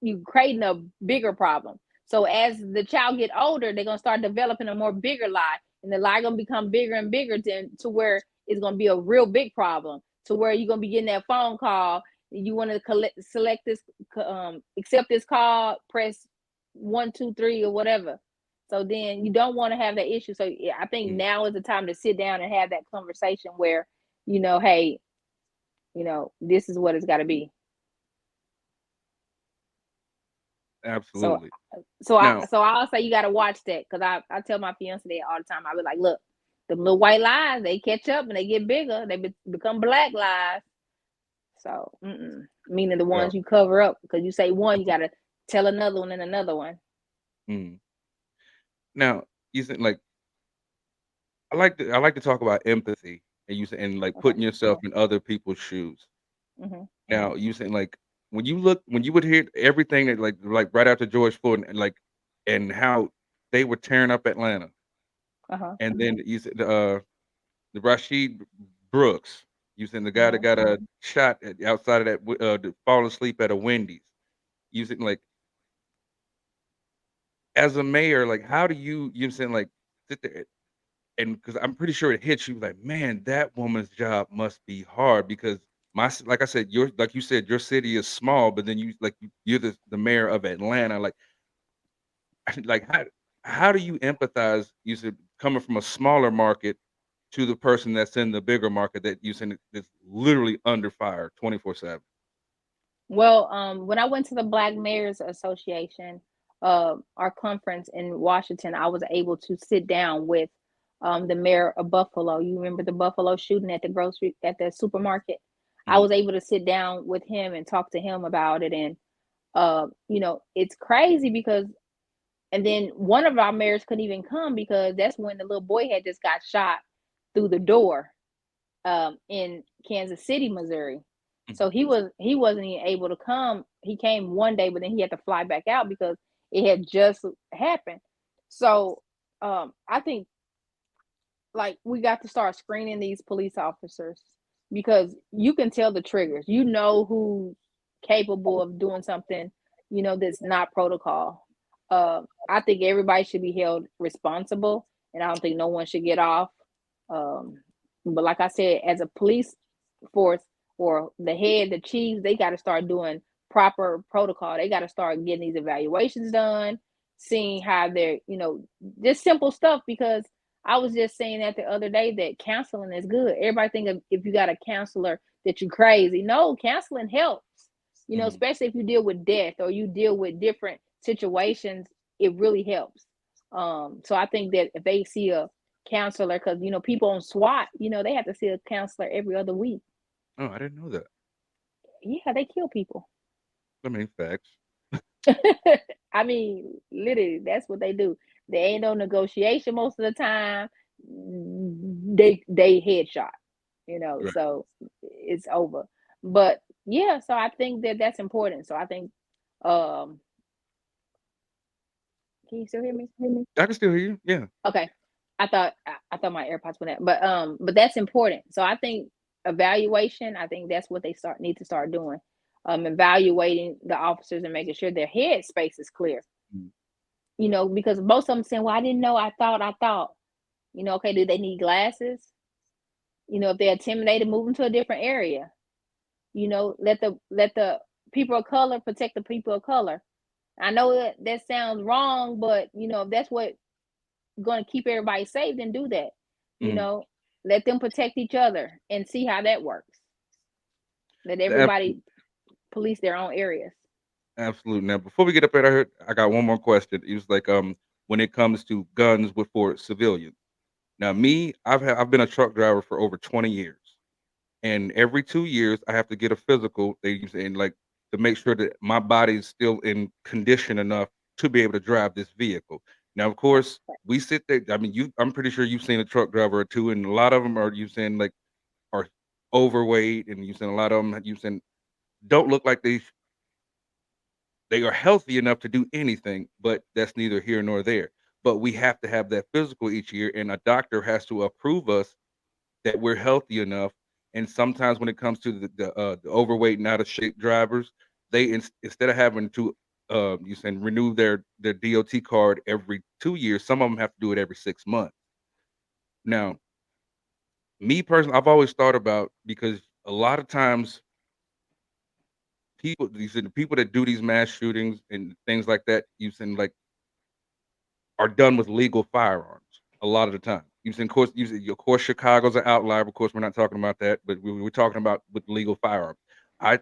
you creating a bigger problem. So as the child get older, they're gonna start developing a more bigger lie, and the lie gonna become bigger and bigger to where it's gonna be a real big problem. To where you're gonna be getting that phone call. You want to select this, accept this call, press 1, 2, 3 or whatever. So then you don't want to have that issue. So yeah, I think mhm. now is the time to sit down and have that conversation where, hey, this is what it's got to be. So Absolutely. so I Now, so I'll say you got to watch that because I tell my fiance that all the time. I be like, look, them little white lies they catch up and they get bigger. They become black lies. So meaning the well, ones you cover up because you say one, you got to tell another one and another one. mhm. Now you said like I like to talk about empathy and like Okay. putting yourself in other people's shoes. hmm Now you saying like when you would hear everything that like right after George Floyd and how they were tearing up Atlanta, Uh-huh. and then you said the Rashid Brooks, you said the guy that Uh-huh. got a shot outside of falling asleep at a Wendy's. You said like as a mayor, like how do you saying like sit there and because I'm pretty sure it hits you like, man, that woman's job must be hard because like I said, like you said, your city is small, but then you're the mayor of Atlanta. Like, like how do you empathize? You said coming from a smaller market to the person that's in the bigger market that you said that's literally under fire 24/7. Well, when I went to the Black Mayors Association, our conference in Washington, I was able to sit down with the mayor of Buffalo. You remember the Buffalo shooting at the supermarket? I Mhm, was able to sit down with him and talk to him about it. And it's crazy because, and then one of our mayors couldn't even come because that's when the little boy had just got shot through the door in Kansas City, Missouri. mhm. So he wasn't even able to come. He came one day, but then he had to fly back out because it had just happened. So I think like we got to start screening these police officers because you can tell the triggers. You know who's capable of doing something, that's not protocol. I think everybody should be held responsible, and I don't think no one should get off. Um, but like I said, as a police force or the head, the chiefs, they got to start doing proper protocol. They got to start getting these evaluations done, seeing how they're, just simple stuff because I was just saying that the other day that counseling is good. Everybody think of if you got a counselor that you're crazy. No, counseling helps. Mhm. Especially if you deal with death or you deal with different situations, it really helps. So I think that if they see a counselor, because people on SWAT, they have to see a counselor every other week. Oh, I didn't know that. Yeah, they kill people. I mean, facts. I mean, literally, that's what they do. They ain't no negotiation most of the time. They headshot, Right. so it's over. But yeah, so I think that that's important. So I think, um, can you still hear me? I can still hear you. Yeah. Okay, I thought my AirPods went out, but that's important. So I think evaluation. I think that's what they need to start doing. Evaluating the officers and making sure their head space is clear. Mhm. Because most of them saying, "Well, I didn't know. I thought." You know, okay, do they need glasses? You know, if they're intimidated, move them to a different area. You know, let the people of color protect the people of color. I know that sounds wrong, but you know, if that's what going to keep everybody safe, then do that. You Mhm. know, let them protect each other and see how that works. Let Ab- everybody police their own areas. Absolutely. Now, before we get up out of here, I got one more question. It was like, when it comes to guns with for civilians. Now, me, I've been a truck driver for over 20 years, and every 2 years I have to get a physical. They use and like to make sure that my body is still in condition enough to be able to drive this vehicle. Now, of course, we sit there. I mean, I'm pretty sure you've seen a truck driver or two, and a lot of them are you saying like are overweight, and you saying a lot of them you saying don't look like they are healthy enough to do anything, but that's neither here nor there. But we have to have that physical each year, and a doctor has to approve us that we're healthy enough. And sometimes when it comes to the overweight and out of shape drivers, they instead of having to you saying renew their DOT card every 2 years, some of them have to do it every 6 months. Now, me personally, I've always thought about because a lot of times the people that do these mass shootings and things like that, you saying like are done with legal firearms a lot of the time. Of course, Chicago's an outlier. Of course, we're not talking about that, but we're talking about with legal firearms. I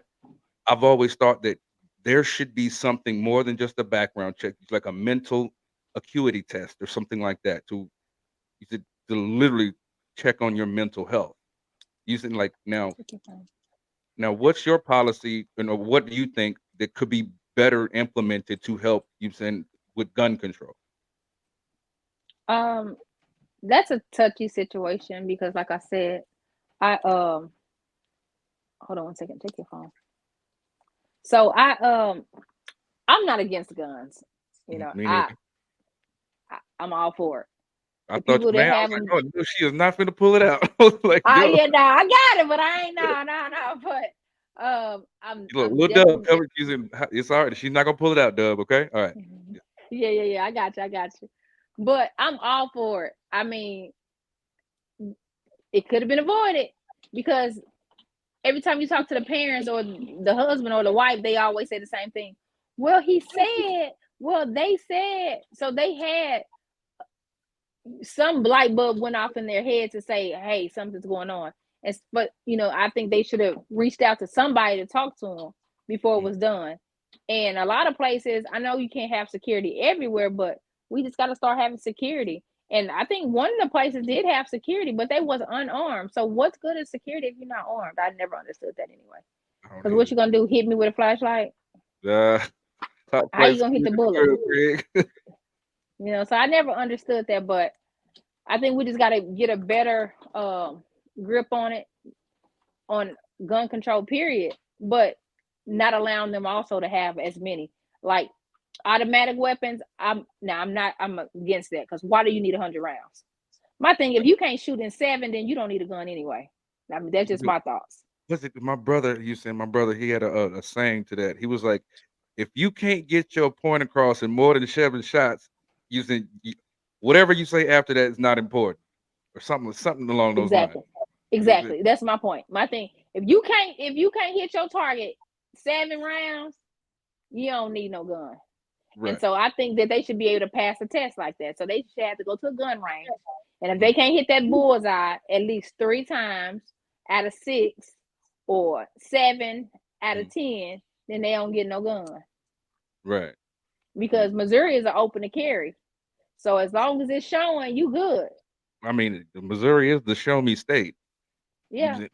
I've always thought that there should be something more than just a background check, like a mental acuity test or something like that to literally check on your mental health. Using like now, what's your policy and what do you think that could be better implemented to help you send with gun control? Um, that's a touchy situation because, like I said, I hold on one second. Take your phone. So I'm not against guns. You know, Me neither. I'm all for it. I The thought, people that man, I was have like, them, "Oh, no, she is not finna pull it out." I was like, "No." yeah, nah, I got it, but I ain't no. But Look, I'm little Dub, definitely tell her she's in it's alright. She's not gonna pull it out, Dub, okay? All right. Yeah. yeah. I got you. But I'm all for it. I mean, it could have been avoided because every time you talk to the parents or the husband or the wife, they always say the same thing. Well, he said, well, they said, so they had some light bulb went off in their head to say, hey, something's going on. But you know, I think they should have reached out to somebody to talk to them before it Mm, was done. And a lot of places, I know you can't have security everywhere, but we just got to start having security. And I think one of the places did have security, but they was unarmed. So what's good is security if you're not armed? I never understood that anyway. I don't Because what you either. gonna do? Hit me with a flashlight? Uh, top How you flight gonna hit school the in the bullet? world, Craig. You know, so I never understood that, but I think we just got to get a better grip on it, on gun control, period. But not allowing them also to have as many like automatic weapons. I'm against that because why do you need 100 rounds? My thing, if you can't shoot in 7, then you don't need a gun anyway. I mean, that's just my thoughts. Listen, my brother, you said my brother, he had a saying to that. He was like, "If you can't get your point across in more than 7 shots, using whatever you say after that is not important," or something along those lines. Exactly. You know what Exactly. That's my point. My thing, if you can't hit your target 7 rounds, you don't need no gun. And right. so I think that they should be able to pass a test like that. So they should have to go to a gun range. And if they Mm, can't hit that bullseye at least 3 times out of 6 or 7 out of mm, 10, then they don't get no gun. right. Because Missouri is an open to carry. So as long as it's showing, you good. I mean, Missouri is the show me state. Yeah. Use it,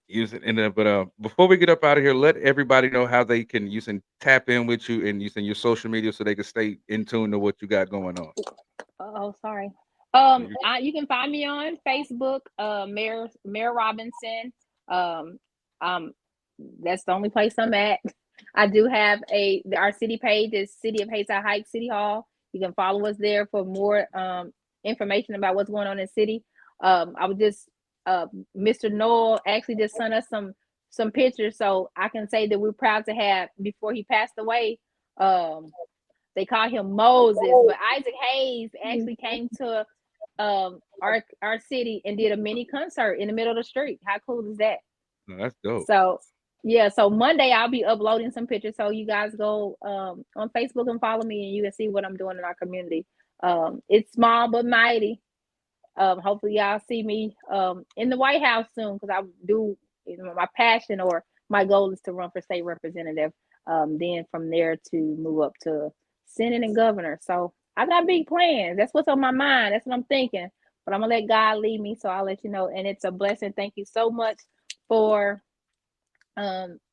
use it. And but before we get up out of here, let everybody know how they can use and tap in with you and using your social media so they can stay in tune to what you got going on. Oh, sorry. You- You can find me on Facebook, Mayor Robinson. Um, um, that's the only place I'm at. I do have our city page is City of Hayside Heights City Hall. You can follow us there for more information about what's going on in the city. I was just Mr. Noel actually just sent us some pictures, so I can say that we're proud to have before he passed away. Um, they call him Moses, but Isaac Hayes actually came to our city and did a mini concert in the middle of the street. How cool is that? No, that's dope. So yeah, so Monday I'll be uploading some pictures. So you guys go on Facebook and follow me, and you can see what I'm doing in our community. It's small but mighty. Hopefully y'all see me in the White House soon, because I do, my passion or my goal is to run for state representative. Then from there to move up to Senate and governor. So I got big plans. That's what's on my mind. That's what I'm thinking. But I'm gonna let God lead me. So I'll let you know. And it's a blessing. Thank you so much for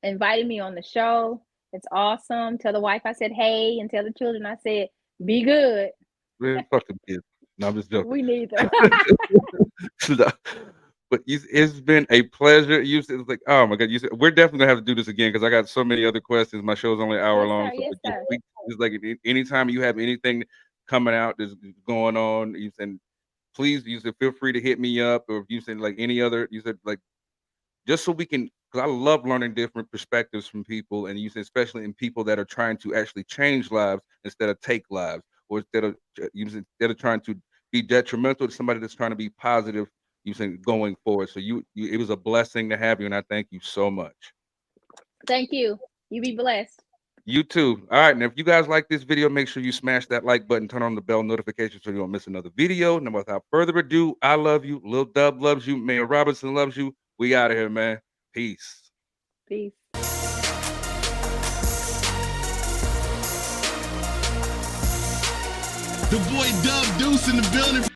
inviting me on the show. It's awesome. Tell the wife I said hey, and tell the children I said be good. Man, fuck them kids. No, I'm just joking. We need them. No, but it's been a pleasure. You said, it's like, oh my God, you said we're definitely gonna have to do this again, because I got so many other questions. My show's only an hour Yes, long. sir. Yes, sir. It's like anytime you have anything coming out that's going on, you said, please, you said, feel free to hit me up, or if you said like any other, you said like, just so we can, because I love learning different perspectives from people, and you said especially in people that are trying to actually change lives instead of take lives, or instead of trying to be detrimental to somebody that's trying to be positive. You said going forward. So it was a blessing to have you, and I thank you so much. Thank you. You be blessed. You too. All right, and if you guys like this video, make sure you smash that like button, turn on the bell notification so you don't miss another video. Now, without further ado, I love you. Lil Dub loves you. Mayor Robinson loves you. We out of here, man. Peace. Peace. The boy Dub Deuce in the building.